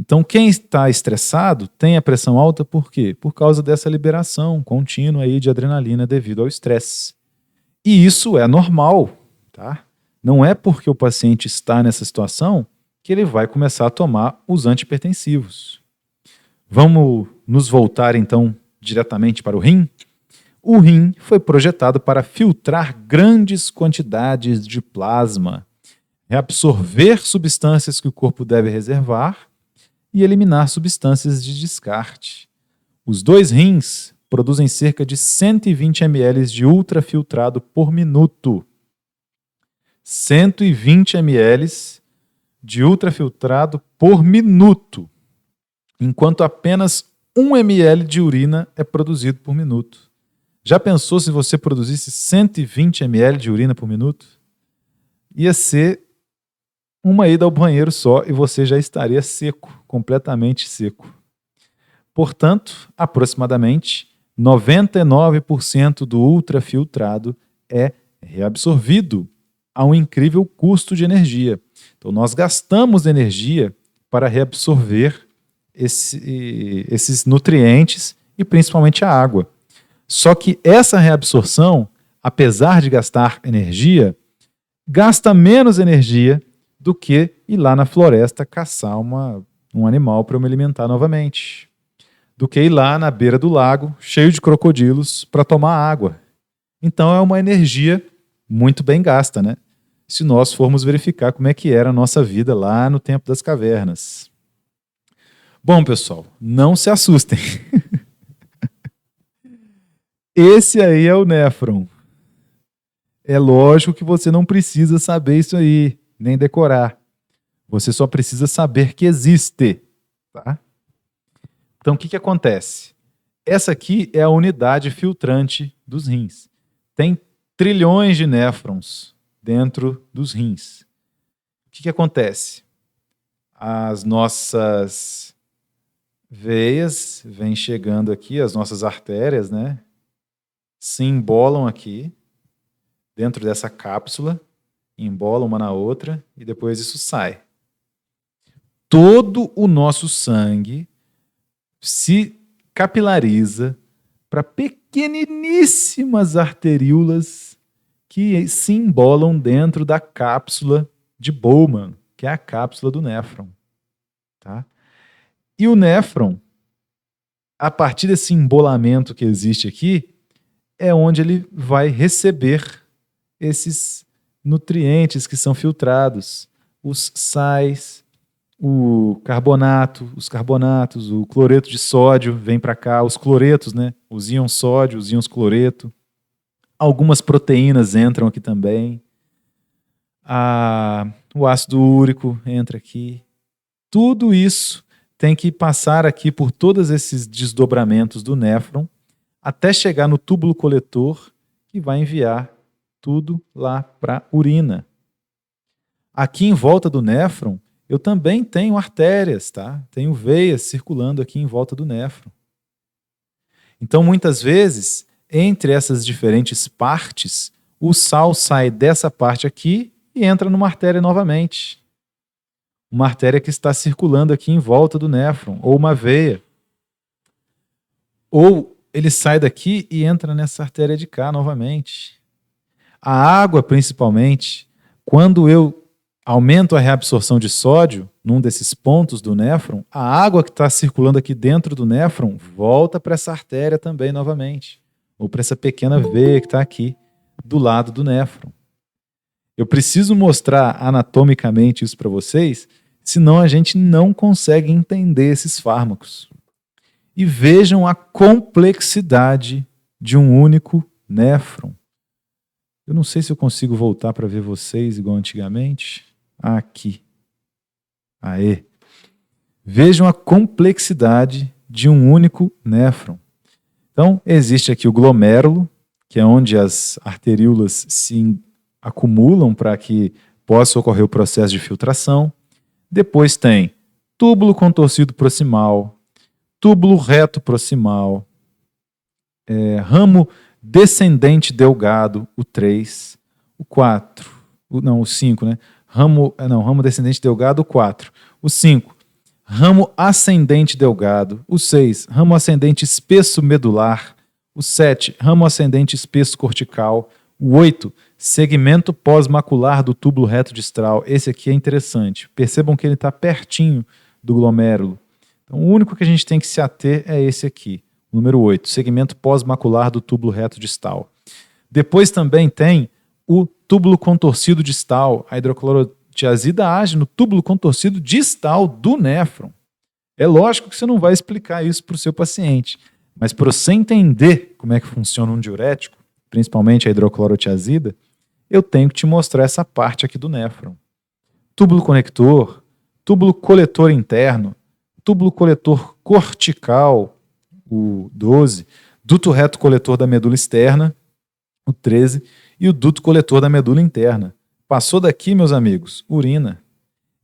Então, quem está estressado tem a pressão alta por quê? Por causa dessa liberação contínua aí de adrenalina devido ao estresse. E isso é normal, tá? Não é porque o paciente está nessa situação que ele vai começar a tomar os antihipertensivos. Vamos nos voltar, então, diretamente para o rim? O rim foi projetado para filtrar grandes quantidades de plasma, reabsorver substâncias que o corpo deve reservar e eliminar substâncias de descarte. Os 2 rins produzem cerca de 120 ml de ultrafiltrado por minuto. 120 ml de ultrafiltrado por minuto, enquanto apenas 1 ml de urina é produzido por minuto. Já pensou se você produzisse 120 ml de urina por minuto? Ia ser uma ida ao banheiro só e você já estaria seco, completamente seco. Portanto, aproximadamente 99% do ultrafiltrado é reabsorvido a um incrível custo de energia. Então, nós gastamos energia para reabsorver esses nutrientes e principalmente a água. Só que essa reabsorção, apesar de gastar energia, gasta menos energia do que ir lá na floresta caçar um animal para eu me alimentar novamente. Do que ir lá na beira do lago, cheio de crocodilos, para tomar água. Então é uma energia muito bem gasta, né? Se nós formos verificar como é que era a nossa vida lá no tempo das cavernas. Bom, pessoal, não se assustem. Esse aí é o néfron. É lógico que você não precisa saber isso aí, nem decorar. Você só precisa saber que existe, tá? Então, o que acontece? Essa aqui é a unidade filtrante dos rins. Tem trilhões de néfrons dentro dos rins. O que acontece? As nossas veias vêm chegando aqui, as nossas artérias, né? Se embolam aqui, dentro dessa cápsula, embolam uma na outra e depois isso sai. Todo o nosso sangue se capilariza para pequeniníssimas arteríolas que se embolam dentro da cápsula de Bowman, que é a cápsula do néfron. Tá? E o néfron, a partir desse embolamento que existe aqui, é onde ele vai receber esses nutrientes que são filtrados, os sais, os carbonatos, o cloreto de sódio vem para cá, os cloretos, né? Os íons sódio, os íons cloreto. Algumas proteínas entram aqui também. O ácido úrico entra aqui. Tudo isso tem que passar aqui por todos esses desdobramentos do néfron até chegar no túbulo coletor que vai enviar tudo lá para a urina. Aqui em volta do néfron, eu também tenho artérias, tá? Tenho veias circulando aqui em volta do néfron. Então, muitas vezes, entre essas diferentes partes, o sal sai dessa parte aqui e entra numa artéria novamente. Uma artéria que está circulando aqui em volta do néfron, ou uma veia. Ou ele sai daqui e entra nessa artéria de cá novamente. A água, principalmente, quando eu aumento a reabsorção de sódio num desses pontos do néfron, a água que está circulando aqui dentro do néfron volta para essa artéria também novamente, ou para essa pequena veia que está aqui do lado do néfron. Eu preciso mostrar anatomicamente isso para vocês, senão a gente não consegue entender esses fármacos. E vejam a complexidade de um único néfron. Eu não sei se eu consigo voltar para ver vocês igual antigamente. Aqui. Aê. Vejam a complexidade de um único néfron. Então, existe aqui o glomérulo, que é onde as arteríolas se acumulam para que possa ocorrer o processo de filtração. Depois tem túbulo contorcido proximal, túbulo reto proximal, ramo descendente delgado, o 3, o 4, o 5, né? Ramo descendente delgado, o 4. O 5, ramo ascendente delgado. O 6, ramo ascendente espesso medular. O 7, ramo ascendente espesso cortical. O 8, segmento pós-macular do túbulo reto distal. Esse aqui é interessante. Percebam que ele está pertinho do glomérulo. Então, o único que a gente tem que se ater é esse aqui, número 8, segmento pós-macular do túbulo reto distal. Depois também tem o túbulo contorcido distal. A hidroclorotiazida age no túbulo contorcido distal do néfron. É lógico que você não vai explicar isso para o seu paciente, mas para você entender como é que funciona um diurético, principalmente a hidroclorotiazida, eu tenho que te mostrar essa parte aqui do néfron. Túbulo conector, túbulo coletor interno, túbulo coletor cortical, o 12, duto reto coletor da medula externa, o 13, e o duto coletor da medula interna. Passou daqui, meus amigos, urina.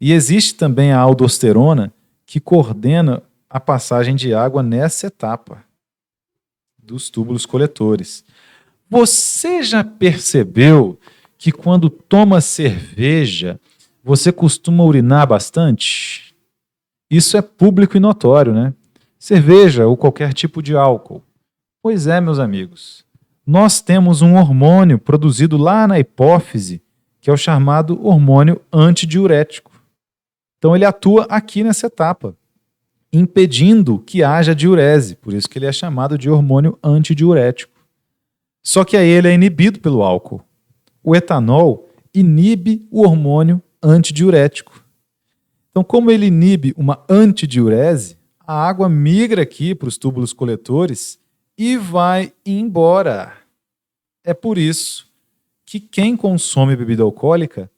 E existe também a aldosterona, que coordena a passagem de água nessa etapa dos túbulos coletores. Você já percebeu que quando toma cerveja, você costuma urinar bastante? Isso é público e notório, né? Cerveja ou qualquer tipo de álcool. Pois é, meus amigos. Nós temos um hormônio produzido lá na hipófise, que é o chamado hormônio antidiurético. Então ele atua aqui nessa etapa, impedindo que haja diurese, por isso que ele é chamado de hormônio antidiurético. Só que aí ele é inibido pelo álcool. O etanol inibe o hormônio antidiurético. Então, como ele inibe uma antidiurese, a água migra aqui para os túbulos coletores e vai embora. É por isso que quem consome bebida alcoólica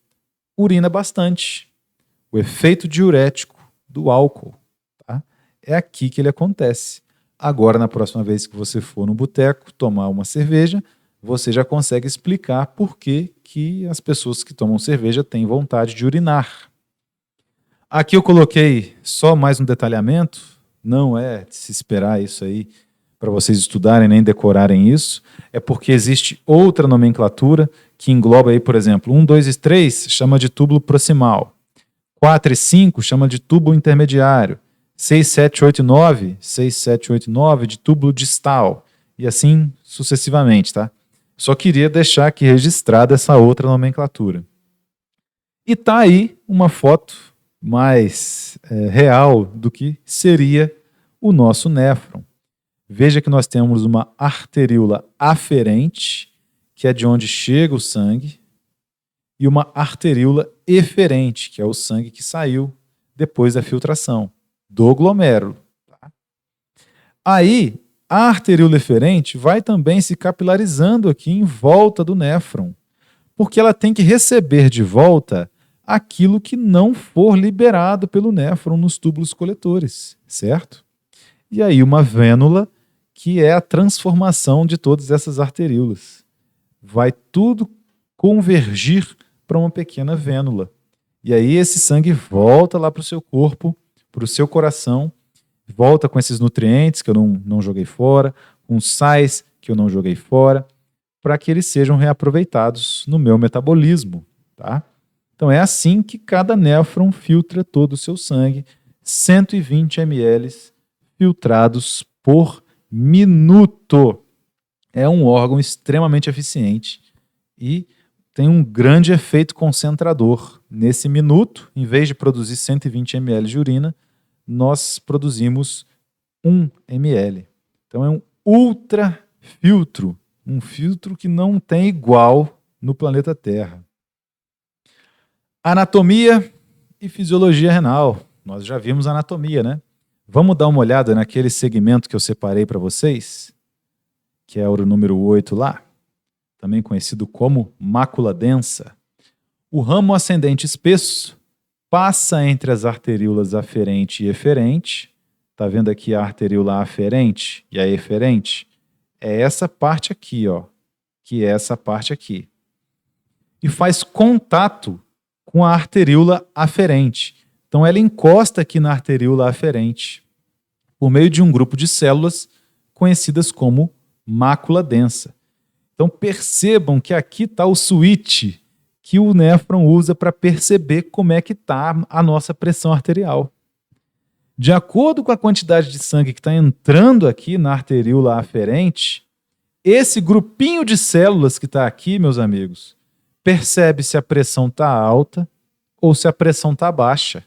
urina bastante. O efeito diurético do álcool, tá? É aqui que ele acontece. Agora, na próxima vez que você for no boteco tomar uma cerveja, você já consegue explicar por que as pessoas que tomam cerveja têm vontade de urinar. Aqui eu coloquei só mais um detalhamento, não é de se esperar isso aí para vocês estudarem nem decorarem isso, é porque existe outra nomenclatura que engloba aí, por exemplo, 1, 2 e 3 chama de túbulo proximal, 4 e 5 chama de túbulo intermediário, 6, 7, 8 e 9, 6, 7, 8 e 9 de túbulo distal, e assim sucessivamente, tá? Só queria deixar aqui registrada essa outra nomenclatura. E tá aí uma foto mais real do que seria o nosso néfron. Veja que nós temos uma arteríola aferente, que é de onde chega o sangue, e uma arteríola eferente, que é o sangue que saiu depois da filtração do glomérulo. Tá? Aí, a arteríola eferente vai também se capilarizando aqui em volta do néfron, porque ela tem que receber de volta aquilo que não for liberado pelo néfron nos túbulos coletores, certo? E aí uma vênula, que é a transformação de todas essas arteríolas. Vai tudo convergir para uma pequena vênula. E aí esse sangue volta lá para o seu corpo, para o seu coração, volta com esses nutrientes que eu não joguei fora, com sais que eu não joguei fora, para que eles sejam reaproveitados no meu metabolismo, tá? Então é assim que cada néfron filtra todo o seu sangue, 120 ml filtrados por minuto. É um órgão extremamente eficiente e tem um grande efeito concentrador. Nesse minuto, em vez de produzir 120 ml de urina, nós produzimos 1 ml. Então é um ultrafiltro, um filtro que não tem igual no planeta Terra. Anatomia e fisiologia renal. Nós já vimos anatomia, né? Vamos dar uma olhada naquele segmento que eu separei para vocês, que é o número 8 lá, também conhecido como mácula densa. O ramo ascendente espesso passa entre as arteríolas aferente e eferente. Tá vendo aqui a arteríola aferente e a eferente? É essa parte aqui, ó, que é essa parte aqui. E faz contato com a arteríola aferente. Então ela encosta aqui na arteríola aferente por meio de um grupo de células conhecidas como mácula densa. Então percebam que aqui está o switch que o néfron usa para perceber como é que está a nossa pressão arterial. De acordo com a quantidade de sangue que está entrando aqui na arteríola aferente, esse grupinho de células que está aqui, meus amigos, percebe se a pressão está alta ou se a pressão está baixa.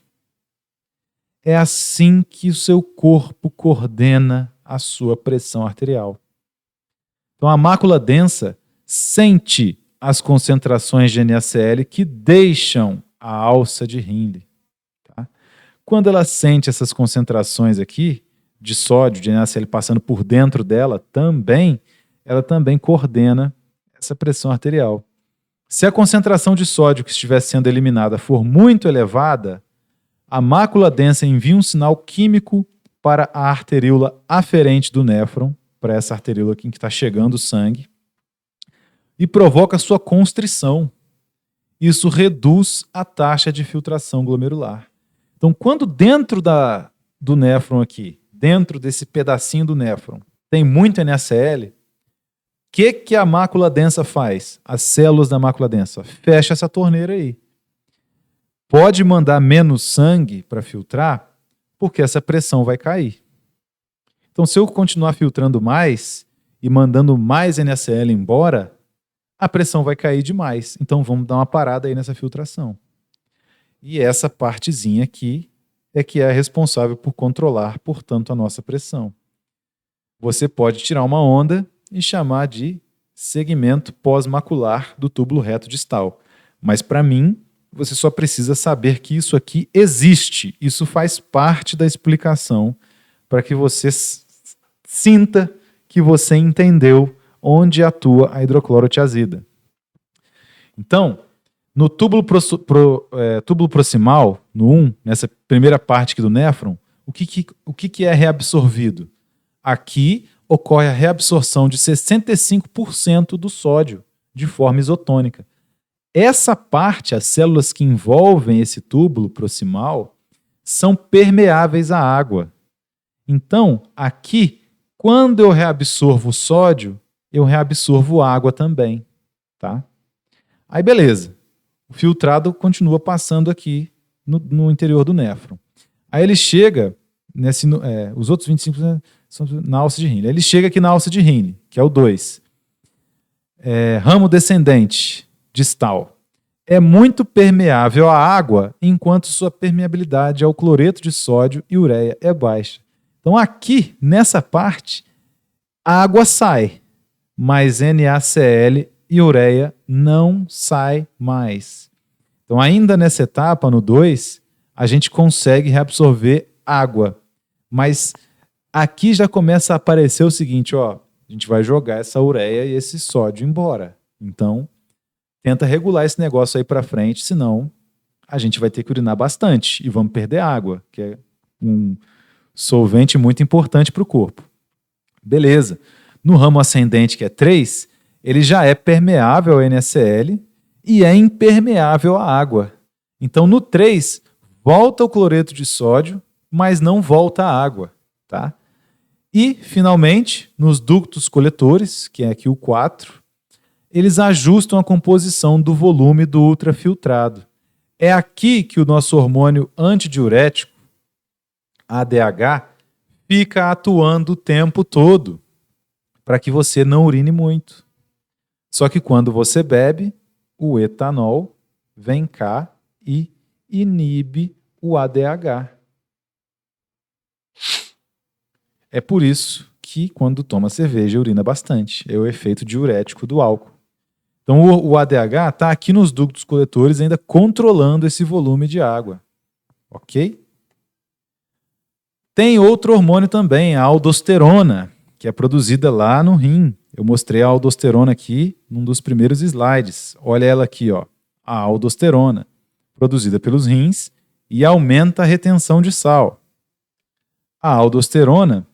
É assim que o seu corpo coordena a sua pressão arterial. Então a mácula densa sente as concentrações de NaCl que deixam a alça de Rindle. Tá? quando ela sente essas concentrações aqui de sódio, de NaCl passando por dentro dela, ela também coordena essa pressão arterial. Se a concentração de sódio que estiver sendo eliminada for muito elevada, a mácula densa envia um sinal químico para a arteríola aferente do néfron, para essa arteríola aqui que está chegando o sangue, e provoca sua constrição. Isso reduz a taxa de filtração glomerular. Então, quando dentro do néfron aqui, dentro desse pedacinho do néfron, tem muito NaCl, o que a mácula densa faz? As células da mácula densa fecha essa torneira aí. Pode mandar menos sangue para filtrar, porque essa pressão vai cair. Então, se eu continuar filtrando mais e mandando mais NaCl embora, a pressão vai cair demais. Então, vamos dar uma parada aí nessa filtração. E essa partezinha aqui é que é responsável por controlar, portanto, a nossa pressão. Você pode tirar uma onda e chamar de segmento pós-macular do túbulo reto distal. Mas, para mim, você só precisa saber que isso aqui existe. Isso faz parte da explicação para que você sinta que você entendeu onde atua a hidroclorotiazida. Então, no túbulo proximal, no 1, nessa primeira parte aqui do néfron, o que é reabsorvido? Aqui ocorre a reabsorção de 65% do sódio de forma isotônica. Essa parte, as células que envolvem esse túbulo proximal, são permeáveis à água. Então, aqui, quando eu reabsorvo o sódio, eu reabsorvo água também. Tá? Aí, beleza. O filtrado continua passando aqui no interior do néfron. Aí ele chega, os outros 25% são na alça de Raynaud. Ele chega aqui na alça de Raynaud, que é o 2. Ramo descendente, distal. É muito permeável à água, enquanto sua permeabilidade ao cloreto de sódio e ureia é baixa. Então aqui, nessa parte, a água sai, mas NaCl e ureia não sai mais. Então ainda nessa etapa, no 2, a gente consegue reabsorver água, mas aqui já começa a aparecer o seguinte, a gente vai jogar essa ureia e esse sódio embora. Então, tenta regular esse negócio aí para frente, senão a gente vai ter que urinar bastante e vamos perder água, que é um solvente muito importante para o corpo. Beleza. No ramo ascendente, que é 3, ele já é permeável ao NaCl e é impermeável à água. Então, no 3, volta o cloreto de sódio, mas não volta a água. Tá? E, finalmente, nos ductos coletores, que é aqui o 4, eles ajustam a composição do volume do ultrafiltrado. É aqui que o nosso hormônio antidiurético, ADH, fica atuando o tempo todo para que você não urine muito. Só que quando você bebe, o etanol vem cá e inibe o ADH. É por isso que quando toma cerveja urina bastante. É o efeito diurético do álcool. Então o ADH está aqui nos ductos coletores ainda controlando esse volume de água. Ok? Tem outro hormônio também, a aldosterona, que é produzida lá no rim. Eu mostrei a aldosterona aqui num dos primeiros slides. Olha ela aqui, a aldosterona, produzida pelos rins e aumenta a retenção de sal. A aldosterona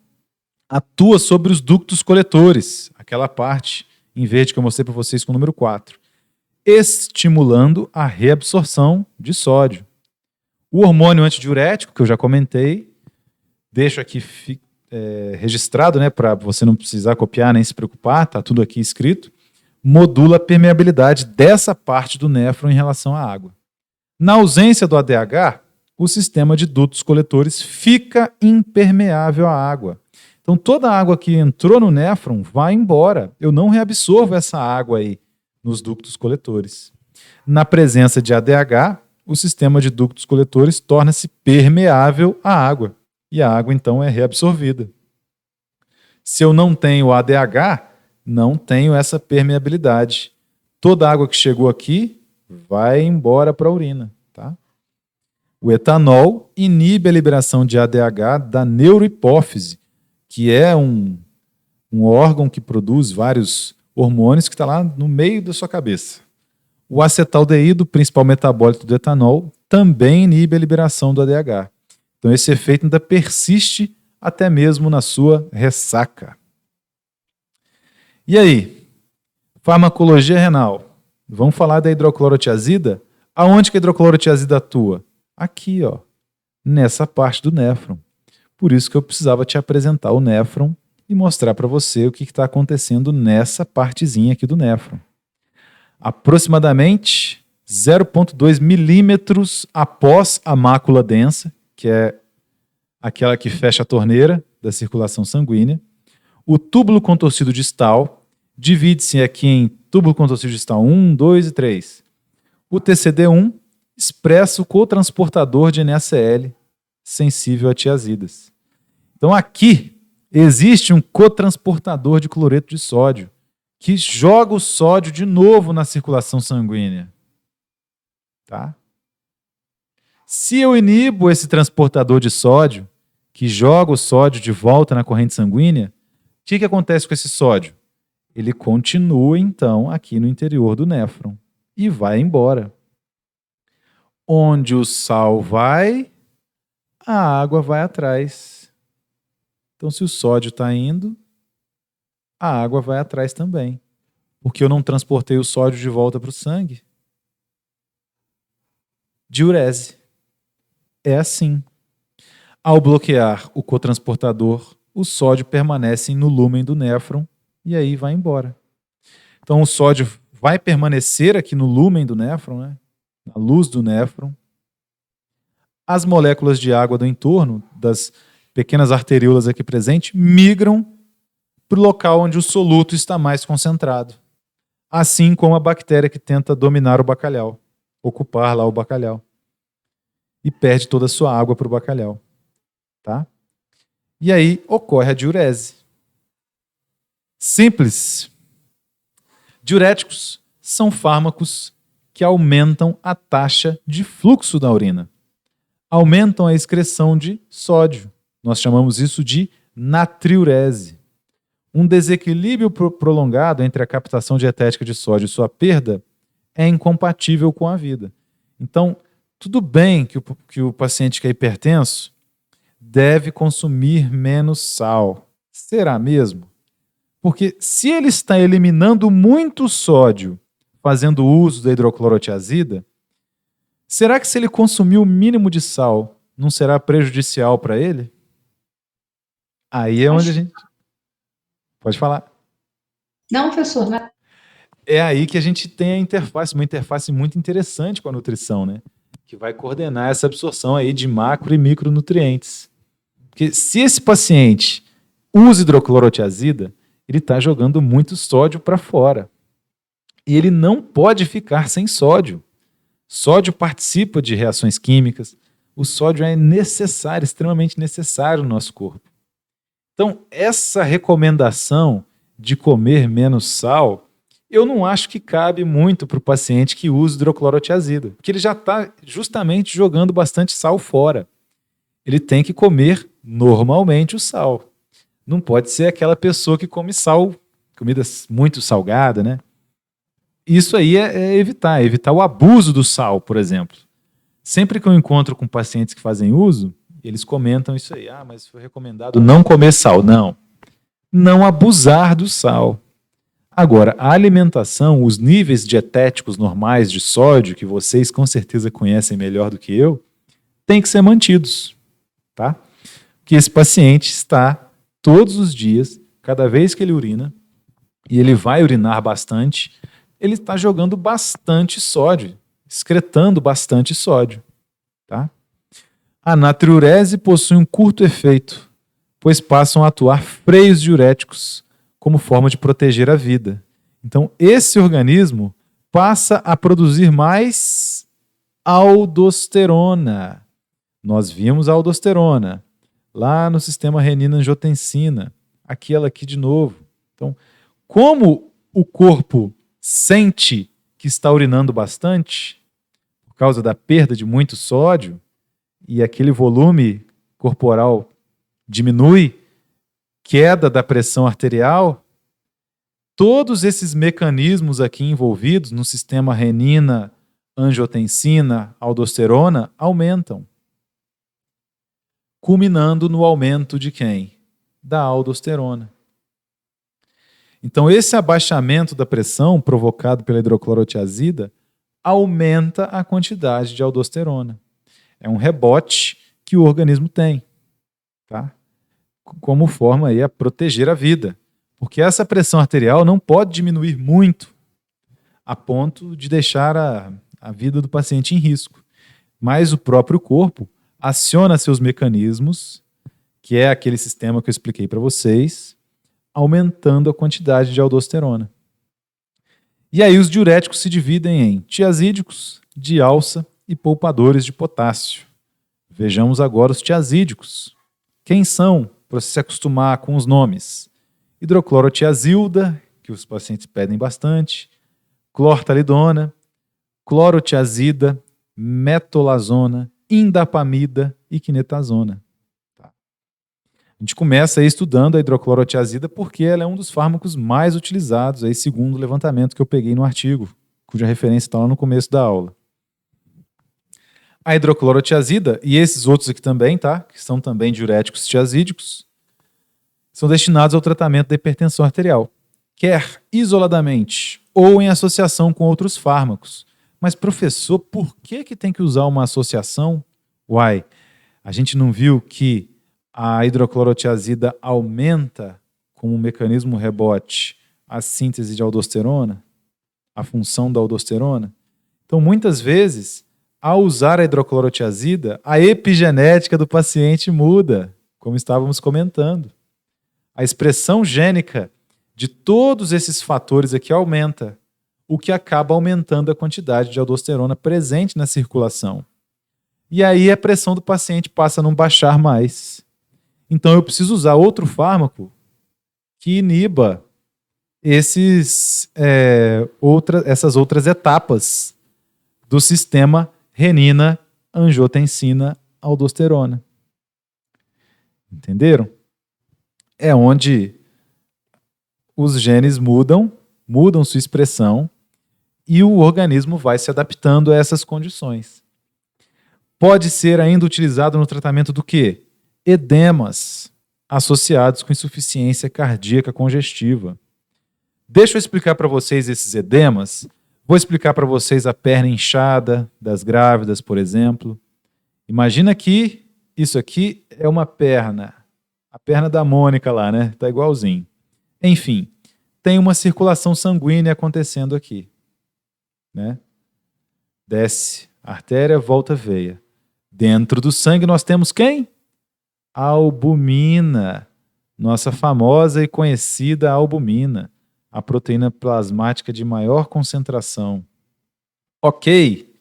atua sobre os ductos coletores, aquela parte em verde que eu mostrei para vocês com o número 4, estimulando a reabsorção de sódio. O hormônio antidiurético, que eu já comentei, deixo aqui registrado, né, para você não precisar copiar nem se preocupar, está tudo aqui escrito, modula a permeabilidade dessa parte do néfron em relação à água. Na ausência do ADH, o sistema de dutos coletores fica impermeável à água. Então toda a água que entrou no néfron vai embora. Eu não reabsorvo essa água aí nos ductos coletores. Na presença de ADH, o sistema de ductos coletores torna-se permeável à água. E a água, então, é reabsorvida. Se eu não tenho ADH, não tenho essa permeabilidade. Toda a água que chegou aqui vai embora para a urina. Tá? O etanol inibe a liberação de ADH da neurohipófise, que é um órgão que produz vários hormônios que está lá no meio da sua cabeça. O acetaldeído, principal metabólito do etanol, também inibe a liberação do ADH. Então esse efeito ainda persiste até mesmo na sua ressaca. E aí? Farmacologia renal. Vamos falar da hidroclorotiazida? Aonde que a hidroclorotiazida atua? Aqui, ó, nessa parte do néfron. Por isso que eu precisava te apresentar o néfron e mostrar para você o que está acontecendo nessa partezinha aqui do néfron. Aproximadamente 0,2 milímetros após a mácula densa, que é aquela que fecha a torneira da circulação sanguínea, o túbulo contorcido distal divide-se aqui em túbulo contorcido distal 1, 2 e 3. O TCD1 expressa o cotransportador de NaCl sensível a tiazidas. Então aqui existe um cotransportador de cloreto de sódio que joga o sódio de novo na circulação sanguínea. Tá? Se eu inibo esse transportador de sódio, que joga o sódio de volta na corrente sanguínea, o que acontece com esse sódio? Ele continua, então, aqui no interior do néfron e vai embora. Onde o sal vai, a água vai atrás. Então, se o sódio está indo, a água vai atrás também. Porque eu não transportei o sódio de volta para o sangue. Diurese. É assim. Ao bloquear o cotransportador, o sódio permanece no lúmen do néfron e aí vai embora. Então o sódio vai permanecer aqui no lúmen do néfron, né? Na luz do néfron. As moléculas de água do entorno, das pequenas arteríolas aqui presentes, migram para o local onde o soluto está mais concentrado. Assim como a bactéria que tenta dominar o bacalhau, ocupar lá o bacalhau. E perde toda a sua água para o bacalhau. Tá? E aí ocorre a diurese. Simples. Diuréticos são fármacos que aumentam a taxa de fluxo da urina. Aumentam a excreção de sódio. Nós chamamos isso de natriurese. Um desequilíbrio prolongado entre a captação dietética de sódio e sua perda é incompatível com a vida. Então, tudo bem que o paciente que é hipertenso deve consumir menos sal. Será mesmo? Porque se ele está eliminando muito sódio fazendo uso da hidroclorotiazida, será que se ele consumir o mínimo de sal, não será prejudicial para ele? Aí é onde a gente... Pode falar. Não, professor. Não. É aí que a gente tem a interface, uma interface muito interessante com a nutrição, né? Que vai coordenar essa absorção aí de macro e micronutrientes. Porque se esse paciente usa hidroclorotiazida, ele está jogando muito sódio para fora. E ele não pode ficar sem sódio. Sódio participa de reações químicas. O sódio é necessário, extremamente necessário no nosso corpo. Então, essa recomendação de comer menos sal, eu não acho que cabe muito para o paciente que usa hidroclorotiazida, porque ele já está justamente jogando bastante sal fora. Ele tem que comer normalmente o sal. Não pode ser aquela pessoa que come sal, comida muito salgada, né? Isso aí é evitar o abuso do sal, por exemplo. Sempre que eu encontro com pacientes que fazem uso, eles comentam isso aí. Ah, mas foi recomendado não comer sal. Não. Não abusar do sal. Agora, a alimentação, os níveis dietéticos normais de sódio, que vocês com certeza conhecem melhor do que eu, tem que ser mantidos. Tá? Porque esse paciente está todos os dias, cada vez que ele urina, e ele vai urinar bastante, ele está jogando bastante sódio, excretando bastante sódio. Tá? A natriurese possui um curto efeito, pois passam a atuar freios diuréticos como forma de proteger a vida. Então, esse organismo passa a produzir mais aldosterona. Nós vimos a aldosterona lá no sistema renina-angiotensina, aquela aqui de novo. Então, como o corpo sente que está urinando bastante, por causa da perda de muito sódio, e aquele volume corporal diminui, queda da pressão arterial, todos esses mecanismos aqui envolvidos no sistema renina, angiotensina, aldosterona aumentam, culminando no aumento de quem? Da aldosterona. Então, esse abaixamento da pressão provocado pela hidroclorotiazida aumenta a quantidade de aldosterona. É um rebote que o organismo tem, tá? Como forma aí a proteger a vida. Porque essa pressão arterial não pode diminuir muito a ponto de deixar a vida do paciente em risco. Mas o próprio corpo aciona seus mecanismos, que é aquele sistema que eu expliquei para vocês, aumentando a quantidade de aldosterona. E aí os diuréticos se dividem em tiazídicos, dialça e poupadores de potássio. Vejamos agora os tiazídicos. Quem são, para você se acostumar com os nomes? Hidroclorotiazilda, que os pacientes pedem bastante, clortalidona, clorotiazida, metolazona, indapamida e quinetazona. Tá. A gente começa aí estudando a hidroclorotiazida porque ela é um dos fármacos mais utilizados, aí, segundo o levantamento que eu peguei no artigo, cuja referência está lá no começo da aula. A hidroclorotiazida e esses outros aqui também, tá? Que são também diuréticos tiazídicos, são destinados ao tratamento da hipertensão arterial, quer isoladamente ou em associação com outros fármacos. Mas, professor, por que tem que usar uma associação? Uai, a gente não viu que a hidroclorotiazida aumenta, como um mecanismo rebote, a síntese de aldosterona, a função da aldosterona? Então, muitas vezes, ao usar a hidroclorotiazida, a epigenética do paciente muda, como estávamos comentando. A expressão gênica de todos esses fatores aqui aumenta, o que acaba aumentando a quantidade de aldosterona presente na circulação. E aí a pressão do paciente passa a não baixar mais. Então eu preciso usar outro fármaco que iniba essas outras etapas do sistema renina, angiotensina, aldosterona. Entenderam? É onde os genes mudam sua expressão e o organismo vai se adaptando a essas condições. Pode ser ainda utilizado no tratamento do quê? Edemas associados com insuficiência cardíaca congestiva. Deixa eu explicar para vocês esses edemas. Vou explicar para vocês a perna inchada das grávidas, por exemplo. Imagina que isso aqui é uma perna. A perna da Mônica lá, né? Tá igualzinho. Enfim, tem uma circulação sanguínea acontecendo aqui, né? Desce a artéria, volta a veia. Dentro do sangue nós temos quem? Albumina, nossa famosa e conhecida albumina, a proteína plasmática de maior concentração. Ok.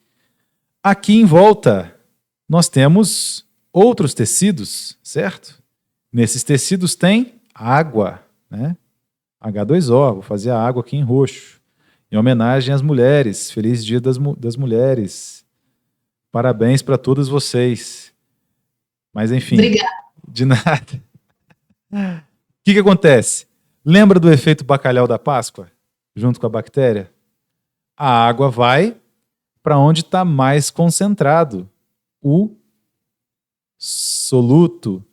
Aqui em volta nós temos outros tecidos, certo? Nesses tecidos tem água, né? H2O, vou fazer a água aqui em roxo. Em homenagem às mulheres. Feliz Dia das Mulheres. Parabéns para todas vocês. Mas enfim. Obrigada. De nada. O que acontece? Lembra do efeito bacalhau da Páscoa? Junto com a bactéria? A água vai para onde está mais concentrado. O soluto.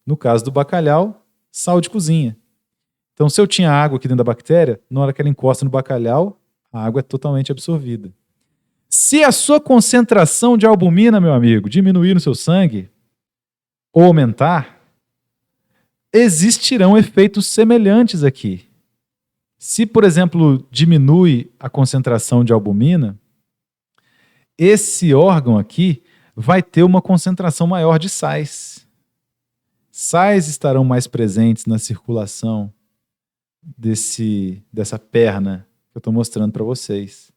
No caso do bacalhau, sal de cozinha. Então, se eu tinha água aqui dentro da bactéria, na hora que ela encosta no bacalhau, a água é totalmente absorvida. Se a sua concentração de albumina, meu amigo, diminuir no seu sangue, ou aumentar, existirão efeitos semelhantes aqui. Se, por exemplo, diminui a concentração de albumina, esse órgão aqui vai ter uma concentração maior de sais. Sais estarão mais presentes na circulação dessa perna que eu estou mostrando para vocês.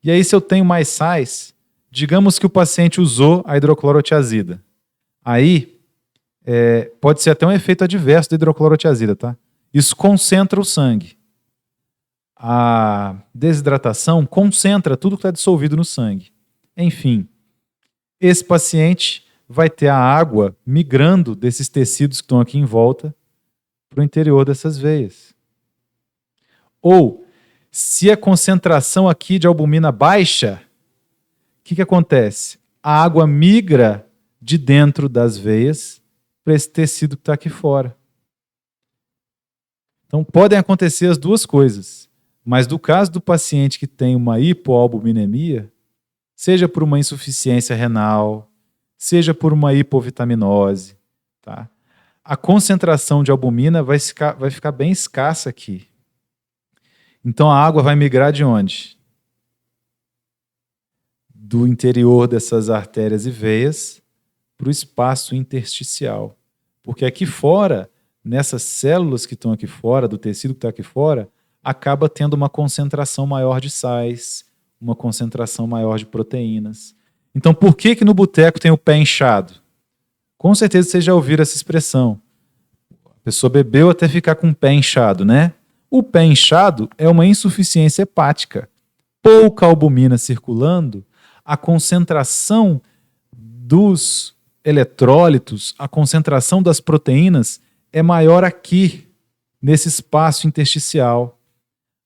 E aí, se eu tenho mais sais, digamos que o paciente usou a hidroclorotiazida. Aí, pode ser até um efeito adverso da hidroclorotiazida, tá? Isso concentra o sangue. A desidratação concentra tudo que está dissolvido no sangue. Enfim, esse paciente vai ter a água migrando desses tecidos que estão aqui em volta para o interior dessas veias. Ou, se a concentração aqui de albumina baixa, o que acontece? A água migra de dentro das veias para esse tecido que está aqui fora. Então, podem acontecer as duas coisas. Mas no caso do paciente que tem uma hipoalbuminemia, seja por uma insuficiência renal, seja por uma hipovitaminose, tá? A concentração de albumina vai ficar bem escassa aqui. Então a água vai migrar de onde? Do interior dessas artérias e veias para o espaço intersticial. Porque aqui fora, nessas células que estão aqui fora, do tecido que está aqui fora, acaba tendo uma concentração maior de sais, uma concentração maior de proteínas. Então, por que no boteco tem o pé inchado? Com certeza vocês já ouviram essa expressão. A pessoa bebeu até ficar com o pé inchado, né? O pé inchado é uma insuficiência hepática. Pouca albumina circulando, a concentração dos eletrólitos, a concentração das proteínas é maior aqui, nesse espaço intersticial.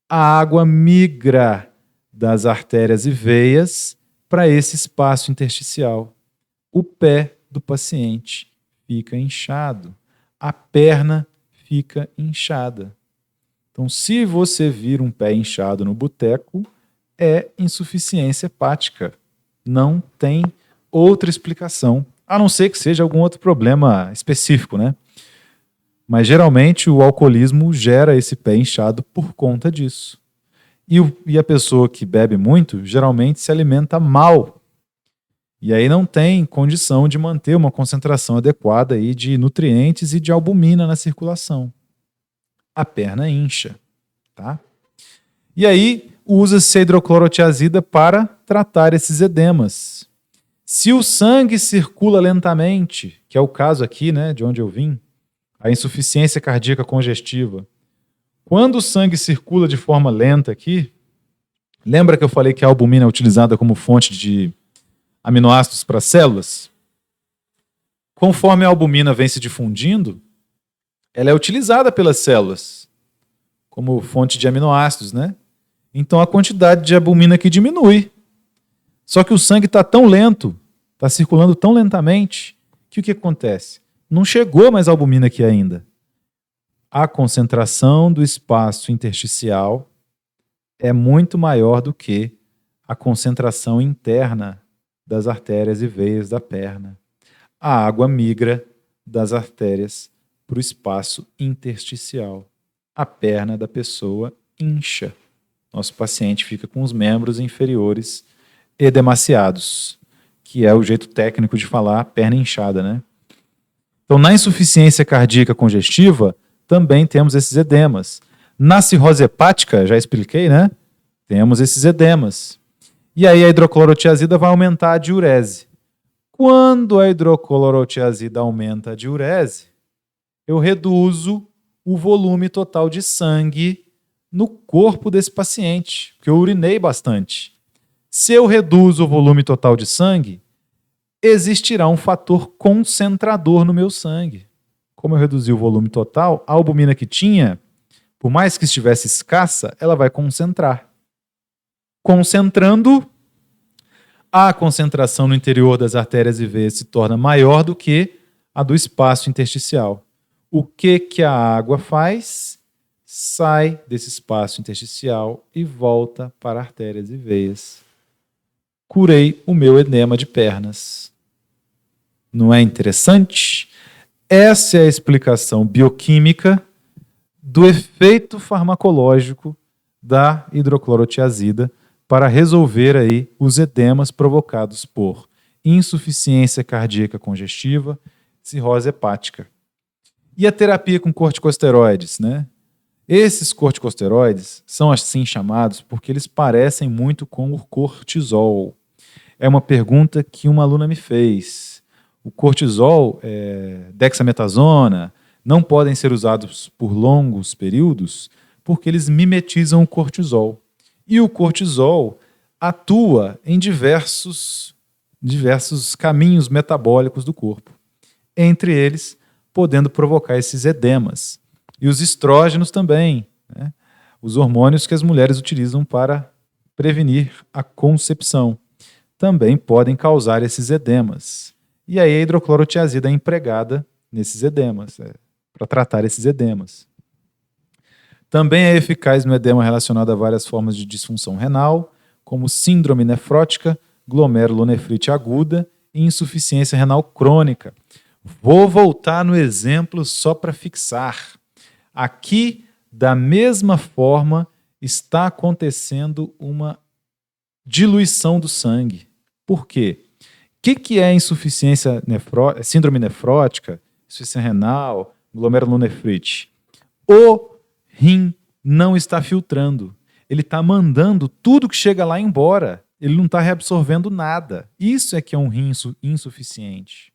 A água migra das artérias e veias para esse espaço intersticial. O pé do paciente fica inchado, a perna fica inchada. Então, se você vir um pé inchado no boteco, é insuficiência hepática. Não tem outra explicação, a não ser que seja algum outro problema específico, né? Mas geralmente o alcoolismo gera esse pé inchado por conta disso. E a pessoa que bebe muito, geralmente se alimenta mal. E aí não tem condição de manter uma concentração adequada aí de nutrientes e de albumina na circulação. A perna incha, tá? E aí usa-se a hidroclorotiazida para tratar esses edemas. Se o sangue circula lentamente, que é o caso aqui, né, de onde eu vim, a insuficiência cardíaca congestiva. Quando o sangue circula de forma lenta aqui, lembra que eu falei que a albumina é utilizada como fonte de aminoácidos para células? Conforme a albumina vem se difundindo, ela é utilizada pelas células como fonte de aminoácidos, né? Então a quantidade de albumina aqui diminui. Só que o sangue está tão lento, está circulando tão lentamente, que o que acontece? Não chegou mais albumina aqui ainda. A concentração do espaço intersticial é muito maior do que a concentração interna das artérias e veias da perna. A água migra das artérias para o espaço intersticial. A perna da pessoa incha. Nosso paciente fica com os membros inferiores edemaciados, que é o jeito técnico de falar perna inchada, né? Então, na insuficiência cardíaca congestiva, também temos esses edemas. Na cirrose hepática, já expliquei, né? Temos esses edemas. E aí a hidroclorotiazida vai aumentar a diurese. Quando a hidroclorotiazida aumenta a diurese, eu reduzo o volume total de sangue no corpo desse paciente, porque eu urinei bastante. Se eu reduzo o volume total de sangue, existirá um fator concentrador no meu sangue. Como eu reduzi o volume total, a albumina que tinha, por mais que estivesse escassa, ela vai concentrar. Concentrando, a concentração no interior das artérias e veias se torna maior do que a do espaço intersticial. O que a água faz? Sai desse espaço intersticial e volta para artérias e veias. Curei o meu edema de pernas. Não é interessante? Essa é a explicação bioquímica do efeito farmacológico da hidroclorotiazida para resolver aí os edemas provocados por insuficiência cardíaca congestiva, cirrose hepática. E a terapia com corticosteroides, né? Esses corticosteroides são assim chamados porque eles parecem muito com o cortisol. É uma pergunta que uma aluna me fez. O cortisol, dexametasona, não podem ser usados por longos períodos porque eles mimetizam o cortisol. E o cortisol atua em diversos diversos caminhos metabólicos do corpo, entre eles podendo provocar esses edemas. E os estrógenos também, né? Os hormônios que as mulheres utilizam para prevenir a concepção, também podem causar esses edemas. E aí a hidroclorotiazida é empregada nesses edemas, para tratar esses edemas. Também é eficaz no edema relacionado a várias formas de disfunção renal, como síndrome nefrótica, glomerulonefrite aguda e insuficiência renal crônica. Vou voltar no exemplo só para fixar. Aqui, da mesma forma, está acontecendo uma diluição do sangue. Por quê? O que é insuficiência síndrome nefrótica, insuficiência renal, glomerulonefrite? O rim não está filtrando. Ele está mandando tudo que chega lá embora. Ele não está reabsorvendo nada. Isso é que é um rim insuficiente.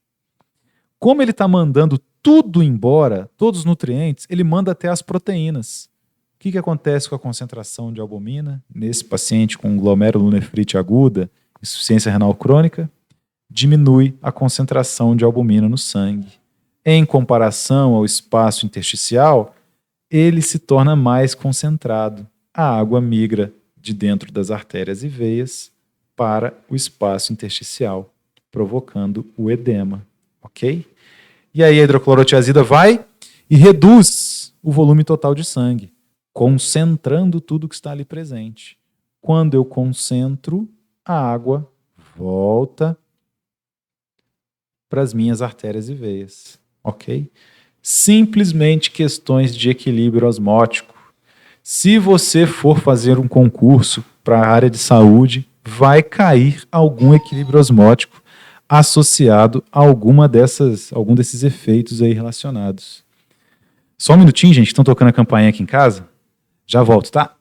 Como ele está mandando tudo embora, todos os nutrientes, ele manda até as proteínas. O que acontece com a concentração de albumina nesse paciente com glomerulonefrite aguda, insuficiência renal crônica? Diminui a concentração de albumina no sangue. Em comparação ao espaço intersticial, ele se torna mais concentrado. A água migra de dentro das artérias e veias para o espaço intersticial, provocando o edema. Ok? E aí a hidroclorotiazida vai e reduz o volume total de sangue, concentrando tudo que está ali presente. Quando eu concentro, a água volta para as minhas artérias e veias. Ok? Simplesmente questões de equilíbrio osmótico. Se você for fazer um concurso para a área de saúde, vai cair algum equilíbrio osmótico associado a algum desses efeitos aí relacionados. Só um minutinho, gente, estão tocando a campainha aqui em casa? Já volto, tá?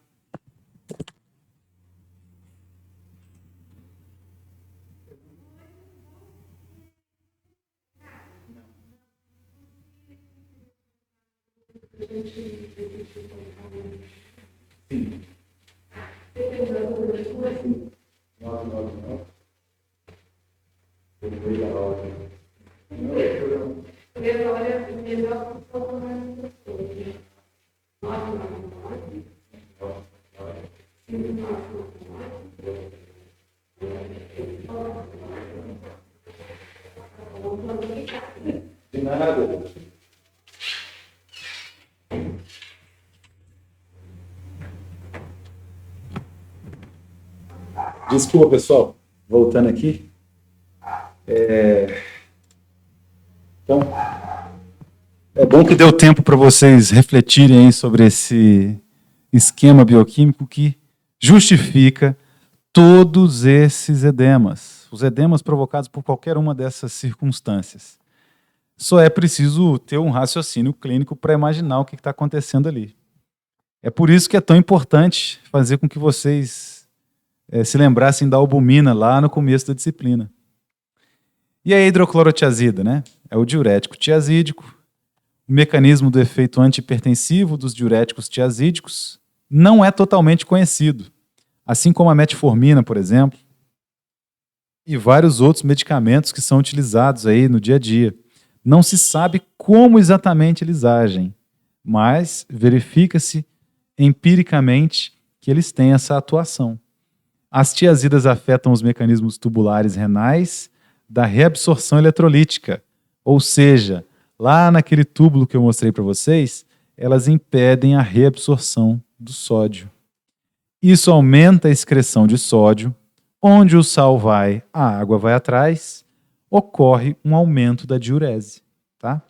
De nada. Desculpa, pessoal. Voltando aqui. Então, é bom que deu tempo para vocês refletirem aí sobre esse esquema bioquímico que justifica todos esses edemas. Os edemas provocados por qualquer uma dessas circunstâncias. Só é preciso ter um raciocínio clínico para imaginar o que está acontecendo ali. É por isso que é tão importante fazer com que vocês se lembrassem da albumina lá no começo da disciplina. E a hidroclorotiazida, né? É o diurético tiazídico. O mecanismo do efeito antihipertensivo dos diuréticos tiazídicos não é totalmente conhecido. Assim como a metformina, por exemplo, e vários outros medicamentos que são utilizados aí no dia a dia. Não se sabe como exatamente eles agem, mas verifica-se empiricamente que eles têm essa atuação. As tiazidas afetam os mecanismos tubulares renais da reabsorção eletrolítica, ou seja, lá naquele túbulo que eu mostrei para vocês, elas impedem a reabsorção do sódio. Isso aumenta a excreção de sódio, onde o sal vai, a água vai atrás, ocorre um aumento da diurese. Tá?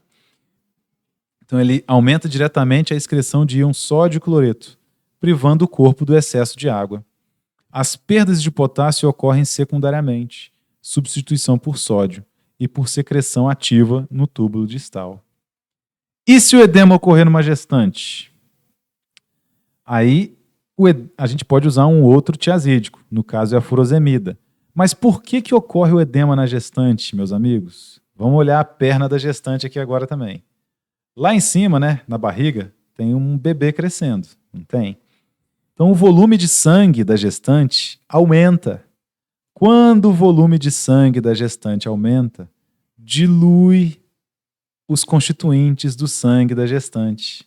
Então ele aumenta diretamente a excreção de íon sódio e cloreto, privando o corpo do excesso de água. As perdas de potássio ocorrem secundariamente, substituição por sódio e por secreção ativa no túbulo distal. E se o edema ocorrer numa gestante? Aí a gente pode usar um outro tiazídico, no caso é a furosemida. Mas por que ocorre o edema na gestante, meus amigos? Vamos olhar a perna da gestante aqui agora também. Lá em cima, né, na barriga, tem um bebê crescendo, não tem? Então o volume de sangue da gestante aumenta. Quando o volume de sangue da gestante aumenta, dilui os constituintes do sangue da gestante.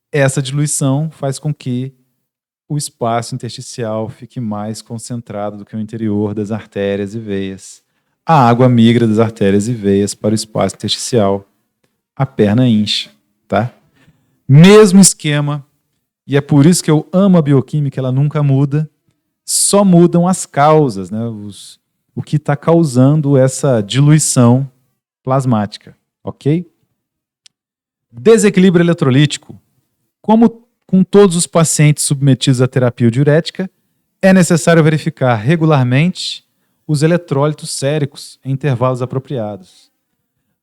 Essa diluição faz com que o espaço intersticial fique mais concentrado do que o interior das artérias e veias. A água migra das artérias e veias para o espaço intersticial. A perna incha, tá? Mesmo esquema, e é por isso que eu amo a bioquímica, ela nunca muda, só mudam as causas, né? O que está causando essa diluição plasmática, ok? Desequilíbrio eletrolítico. Como com todos os pacientes submetidos à terapia diurética, é necessário verificar regularmente os eletrólitos séricos em intervalos apropriados.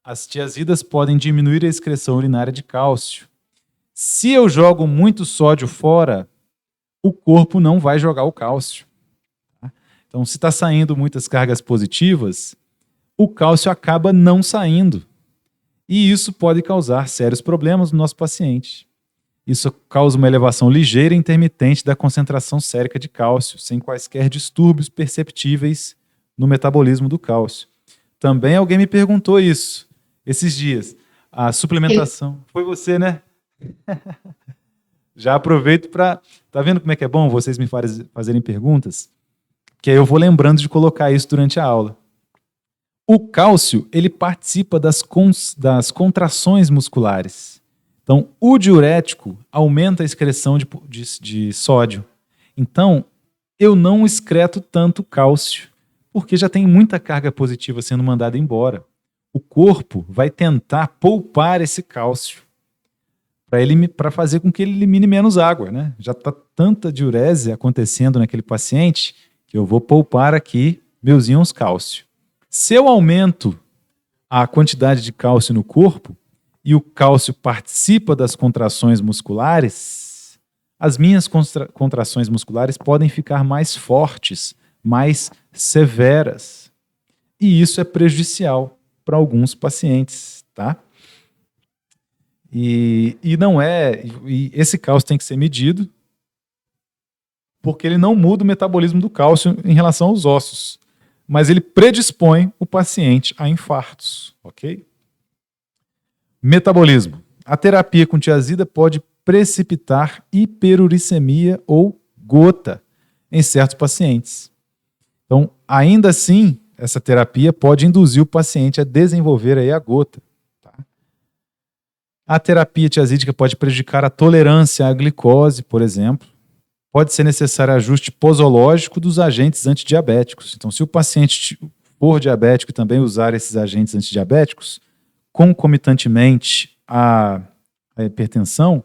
As tiazidas podem diminuir a excreção urinária de cálcio. Se eu jogo muito sódio fora, o corpo não vai jogar o cálcio. Então, se está saindo muitas cargas positivas, o cálcio acaba não saindo. E isso pode causar sérios problemas no nosso paciente. Isso causa uma elevação ligeira e intermitente da concentração sérica de cálcio, sem quaisquer distúrbios perceptíveis no metabolismo do cálcio. Também alguém me perguntou isso esses dias. A suplementação... Foi você, né? Já aproveito para... Tá vendo como é que é bom vocês me fazerem perguntas? Que aí eu vou lembrando de colocar isso durante a aula. O cálcio, ele participa das contrações musculares. Então, o diurético aumenta a excreção de sódio. Então, eu não excreto tanto cálcio, porque já tem muita carga positiva sendo mandada embora. O corpo vai tentar poupar esse cálcio para fazer com que ele elimine menos água, né? Já está tanta diurese acontecendo naquele paciente que eu vou poupar aqui meus íons cálcio. Se eu aumento a quantidade de cálcio no corpo e o cálcio participa das contrações musculares, as minhas contrações musculares podem ficar mais fortes, mais severas. E isso é prejudicial para alguns pacientes, tá? E esse cálcio tem que ser medido, porque ele não muda o metabolismo do cálcio em relação aos ossos, mas ele predispõe o paciente a infartos, ok? Metabolismo. A terapia com tiazida pode precipitar hiperuricemia ou gota em certos pacientes. Então, ainda assim, essa terapia pode induzir o paciente a desenvolver aí a gota. Tá? A terapia tiazídica pode prejudicar a tolerância à glicose, por exemplo. Pode ser necessário ajuste posológico dos agentes antidiabéticos. Então, se o paciente for diabético e também usar esses agentes antidiabéticos, concomitantemente à hipertensão,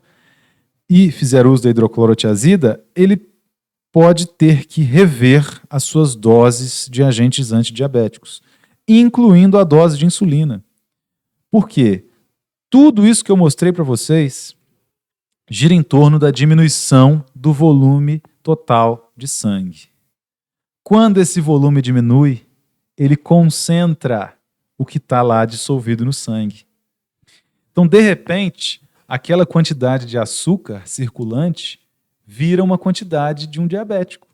e fizer uso da hidroclorotiazida, ele pode ter que rever as suas doses de agentes antidiabéticos, incluindo a dose de insulina. Por quê? Tudo isso que eu mostrei para vocês gira em torno da diminuição do volume total de sangue. Quando esse volume diminui, ele concentra o que está lá dissolvido no sangue. Então, de repente, aquela quantidade de açúcar circulante vira uma quantidade de um diabético.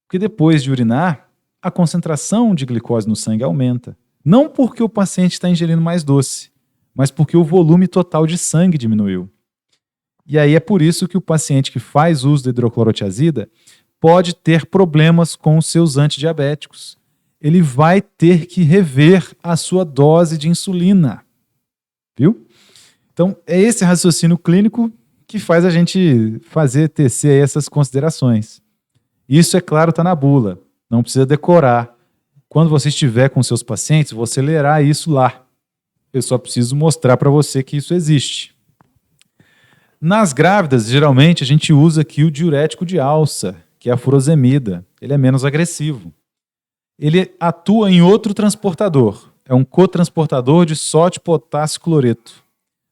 Porque depois de urinar, a concentração de glicose no sangue aumenta. Não porque o paciente está ingerindo mais doce, mas porque o volume total de sangue diminuiu. E aí é por isso que o paciente que faz uso da hidroclorotiazida pode ter problemas com os seus antidiabéticos. Ele vai ter que rever a sua dose de insulina. Viu? Então, é esse raciocínio clínico que faz a gente tecer essas considerações. Isso, é claro, está na bula. Não precisa decorar. Quando você estiver com seus pacientes, você lerá isso lá. Eu só preciso mostrar para você que isso existe. Nas grávidas, geralmente, a gente usa aqui o diurético de alça, que é a furosemida. Ele é menos agressivo. Ele atua em outro transportador. É um cotransportador de sódio potássio cloreto,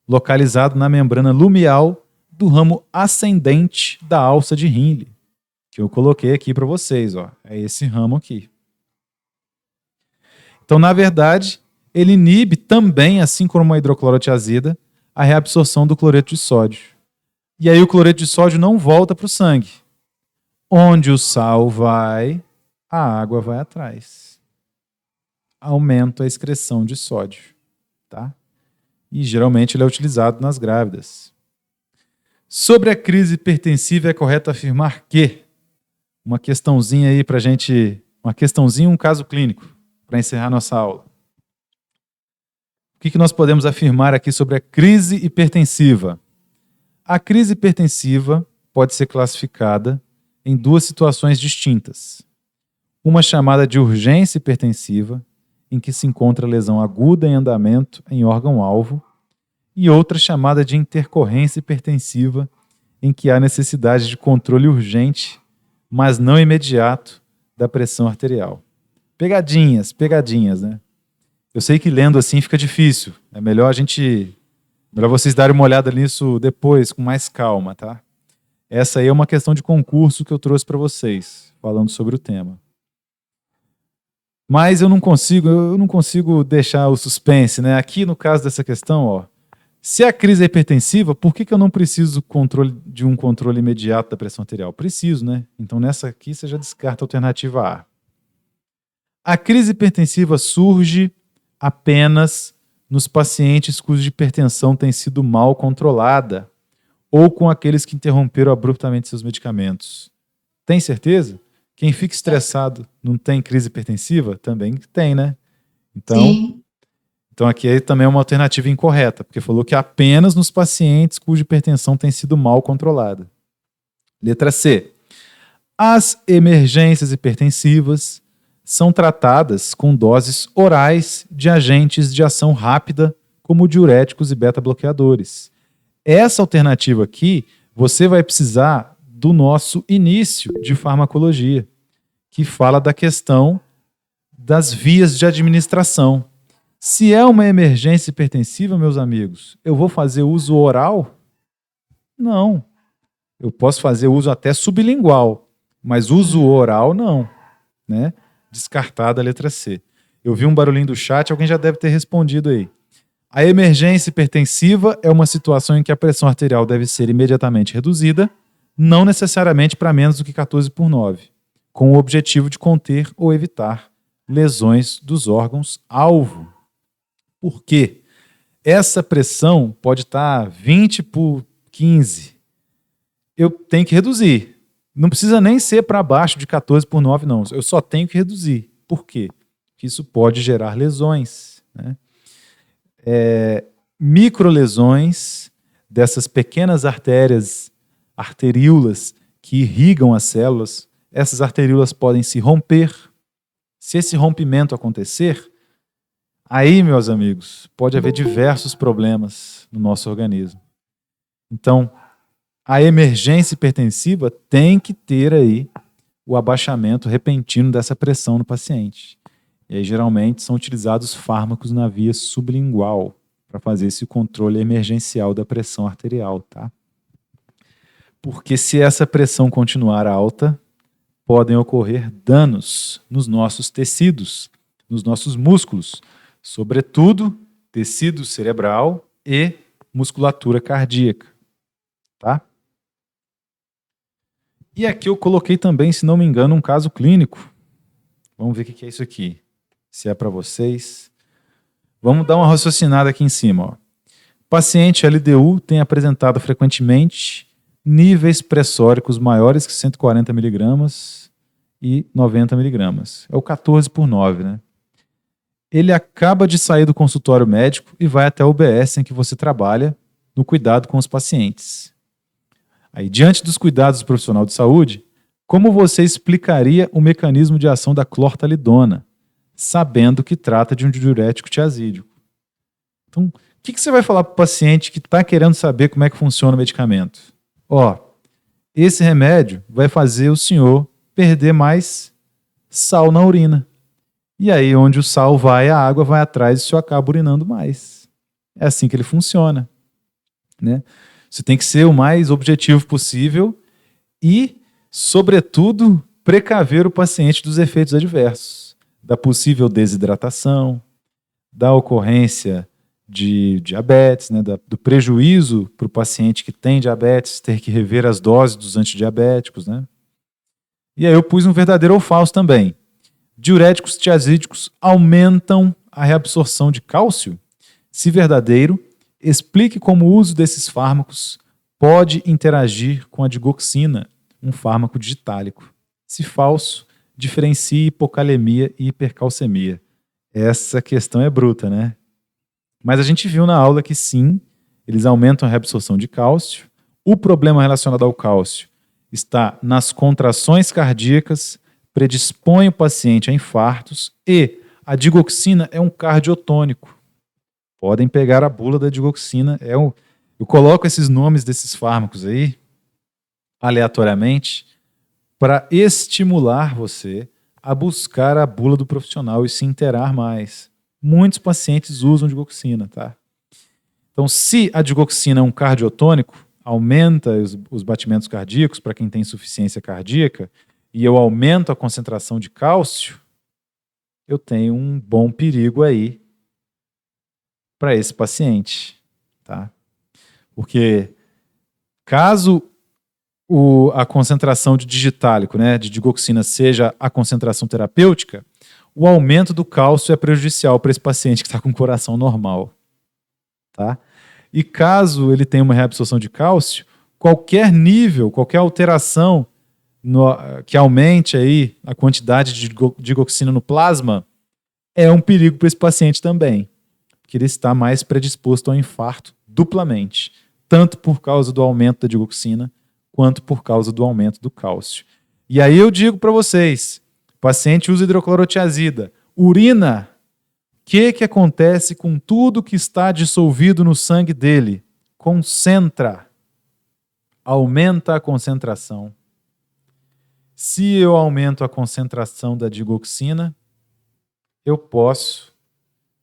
localizado na membrana lumeal do ramo ascendente da alça de Henle, que eu coloquei aqui para vocês. Ó. É esse ramo aqui. Então, na verdade, ele inibe também, assim como a hidroclorotiazida, a reabsorção do cloreto de sódio. E aí o cloreto de sódio não volta para o sangue. Onde o sal vai, a água vai atrás. Aumenta a excreção de sódio, tá? E geralmente ele é utilizado nas grávidas. Sobre a crise hipertensiva, é correto afirmar que... Uma questãozinha aí pra gente... Uma questãozinha, um caso clínico, para encerrar nossa aula. O que nós podemos afirmar aqui sobre a crise hipertensiva? A crise hipertensiva pode ser classificada em duas situações distintas. Uma chamada de urgência hipertensiva, em que se encontra lesão aguda em andamento em órgão-alvo, e outra chamada de intercorrência hipertensiva, em que há necessidade de controle urgente, mas não imediato, da pressão arterial. Pegadinhas, né? Eu sei que lendo assim fica difícil. É melhor vocês darem uma olhada nisso depois, com mais calma, tá? Essa aí é uma questão de concurso que eu trouxe para vocês, falando sobre o tema. Mas eu não consigo deixar o suspense, né? Aqui no caso dessa questão, ó, se a crise é hipertensiva, por que eu não preciso de um controle imediato da pressão arterial? Preciso, né? Então nessa aqui você já descarta a alternativa A. A crise hipertensiva surge apenas nos pacientes cuja hipertensão tem sido mal controlada ou com aqueles que interromperam abruptamente seus medicamentos. Tem certeza? Quem fica estressado não tem crise hipertensiva? Também tem, né? Então aqui também é uma alternativa incorreta, porque falou que apenas nos pacientes cuja hipertensão tem sido mal controlada. Letra C. As emergências hipertensivas são tratadas com doses orais de agentes de ação rápida, como diuréticos e beta-bloqueadores. Essa alternativa aqui, você vai precisar do nosso início de farmacologia, que fala da questão das vias de administração. Se é uma emergência hipertensiva, meus amigos, eu vou fazer uso oral? Não. Eu posso fazer uso até sublingual, mas uso oral não, né? Descartada a letra C. Eu vi um barulhinho do chat, alguém já deve ter respondido aí. A emergência hipertensiva é uma situação em que a pressão arterial deve ser imediatamente reduzida, não necessariamente para menos do que 14/9, com o objetivo de conter ou evitar lesões dos órgãos-alvo. Por quê? Essa pressão pode estar 20/15. Eu tenho que reduzir. Não precisa nem ser para baixo de 14/9, não. Eu só tenho que reduzir. Por quê? Porque isso pode gerar lesões, né? Microlesões dessas pequenas arteríolas que irrigam as células, essas arteríolas podem se romper. Se esse rompimento acontecer, aí, meus amigos, pode haver diversos problemas no nosso organismo. Então, a emergência hipertensiva tem que ter aí o abaixamento repentino dessa pressão no paciente. E aí, geralmente, são utilizados fármacos na via sublingual para fazer esse controle emergencial da pressão arterial, tá? Porque se essa pressão continuar alta, podem ocorrer danos nos nossos tecidos, nos nossos músculos, sobretudo tecido cerebral e musculatura cardíaca, tá? E aqui eu coloquei também, se não me engano, um caso clínico. Vamos ver o que é isso aqui. Se é para vocês. Vamos dar uma raciocinada aqui em cima, ó. Paciente LDU tem apresentado frequentemente níveis pressóricos maiores que 140 mg e 90 mg. É o 14/9, né? Ele acaba de sair do consultório médico e vai até o UBS em que você trabalha no cuidado com os pacientes. Aí, diante dos cuidados do profissional de saúde, como você explicaria o mecanismo de ação da clortalidona, sabendo que trata de um diurético tiazídico? Então, o que você vai falar para o paciente que está querendo saber como é que funciona o medicamento? Ó, esse remédio vai fazer o senhor perder mais sal na urina. E aí, onde o sal vai, a água vai atrás e o senhor acaba urinando mais. É assim que ele funciona, né? Você tem que ser o mais objetivo possível e, sobretudo, precaver o paciente dos efeitos adversos, da possível desidratação, da ocorrência de diabetes, né, do prejuízo para o paciente que tem diabetes, ter que rever as doses dos antidiabéticos, né? E aí eu pus um verdadeiro ou falso também. Diuréticos tiazídicos aumentam a reabsorção de cálcio? Se verdadeiro, explique como o uso desses fármacos pode interagir com a digoxina, um fármaco digitálico. Se falso, diferencie hipocalemia e hipercalcemia. Essa questão é bruta, né? Mas a gente viu na aula que sim, eles aumentam a reabsorção de cálcio. O problema relacionado ao cálcio está nas contrações cardíacas, predispõe o paciente a infartos e a digoxina é um cardiotônico. Podem pegar a bula da digoxina. Eu coloco esses nomes desses fármacos aí, aleatoriamente, para estimular você a buscar a bula do profissional e se inteirar mais. Muitos pacientes usam digoxina, tá? Então, se a digoxina é um cardiotônico, aumenta os batimentos cardíacos para quem tem insuficiência cardíaca, e eu aumento a concentração de cálcio, eu tenho um bom perigo aí para esse paciente, tá? Porque caso a concentração de digitálico, né, de digoxina, seja a concentração terapêutica, o aumento do cálcio é prejudicial para esse paciente que está com o coração normal, tá? E caso ele tenha uma reabsorção de cálcio, qualquer nível, qualquer alteração que aumente aí a quantidade de digoxina no plasma é um perigo para esse paciente também, porque ele está mais predisposto ao infarto duplamente, tanto por causa do aumento da digoxina, quanto por causa do aumento do cálcio. E aí eu digo para vocês, o paciente usa hidroclorotiazida, urina, o que acontece com tudo que está dissolvido no sangue dele? Concentra, aumenta a concentração. Se eu aumento a concentração da digoxina, eu posso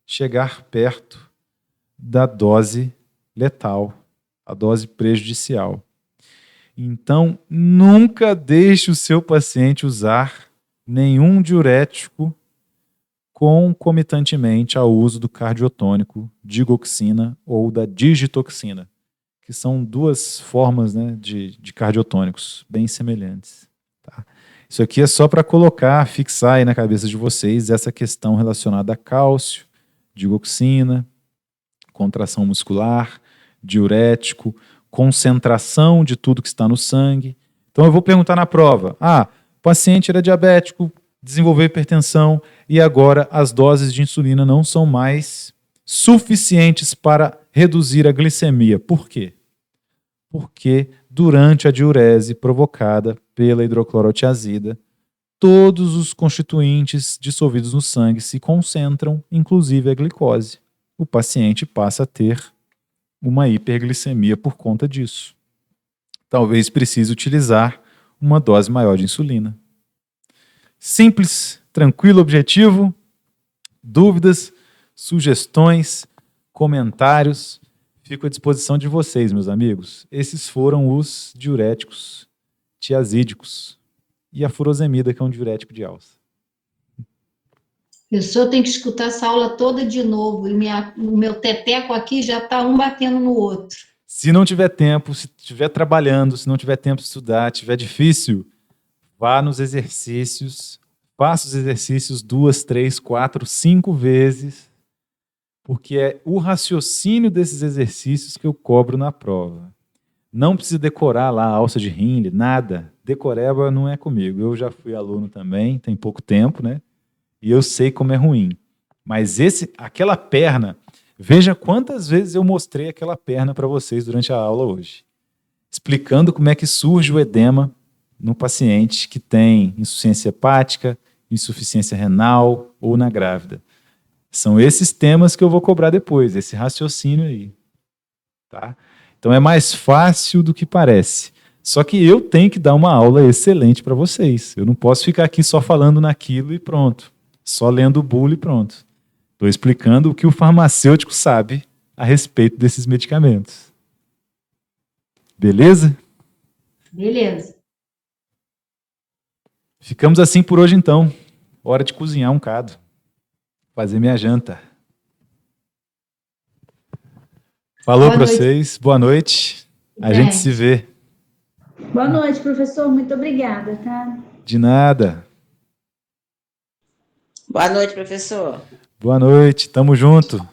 chegar perto da dose letal, a dose prejudicial. Então, nunca deixe o seu paciente usar nenhum diurético concomitantemente ao uso do cardiotônico, digoxina ou da digitoxina, que são duas formas, né, de cardiotônicos bem semelhantes. Tá? Isso aqui é só para colocar, fixar aí na cabeça de vocês essa questão relacionada a cálcio, digoxina, contração muscular, diurético, concentração de tudo que está no sangue. Então eu vou perguntar na prova, o paciente era diabético, desenvolveu hipertensão e agora as doses de insulina não são mais suficientes para reduzir a glicemia. Por quê? Porque durante a diurese provocada pela hidroclorotiazida, todos os constituintes dissolvidos no sangue se concentram, inclusive a glicose. O paciente passa a ter uma hiperglicemia por conta disso. Talvez precise utilizar uma dose maior de insulina. Simples, tranquilo, objetivo. Dúvidas, sugestões, comentários, fico à disposição de vocês, meus amigos. Esses foram os diuréticos tiazídicos e a furosemida, que é um diurético de alça. O senhor tem que escutar essa aula toda de novo, e o meu teteco aqui já está um batendo no outro. Se não tiver tempo, se estiver trabalhando, se não tiver tempo de estudar, estiver difícil, vá nos exercícios, faça os exercícios 2, 3, 4, 5 vezes, porque é o raciocínio desses exercícios que eu cobro na prova. Não precisa decorar lá a alça de Hindley, nada. Decoreba não é comigo. Eu já fui aluno também, tem pouco tempo, né? E eu sei como é ruim. Mas aquela perna, veja quantas vezes eu mostrei aquela perna para vocês durante a aula hoje, explicando como é que surge o edema no paciente que tem insuficiência hepática, insuficiência renal ou na grávida. São esses temas que eu vou cobrar depois, esse raciocínio aí. Tá? Então é mais fácil do que parece. Só que eu tenho que dar uma aula excelente para vocês. Eu não posso ficar aqui só falando naquilo e pronto. Só lendo o bula e pronto. Estou explicando o que o farmacêutico sabe a respeito desses medicamentos. Beleza? Beleza. Ficamos assim por hoje, então. Hora de cozinhar um bocado. Fazer minha janta. Falou para vocês. Boa noite. A gente se vê. Boa noite, professor. Muito obrigada, tá? De nada. Boa noite, professor. Boa noite, tamo junto.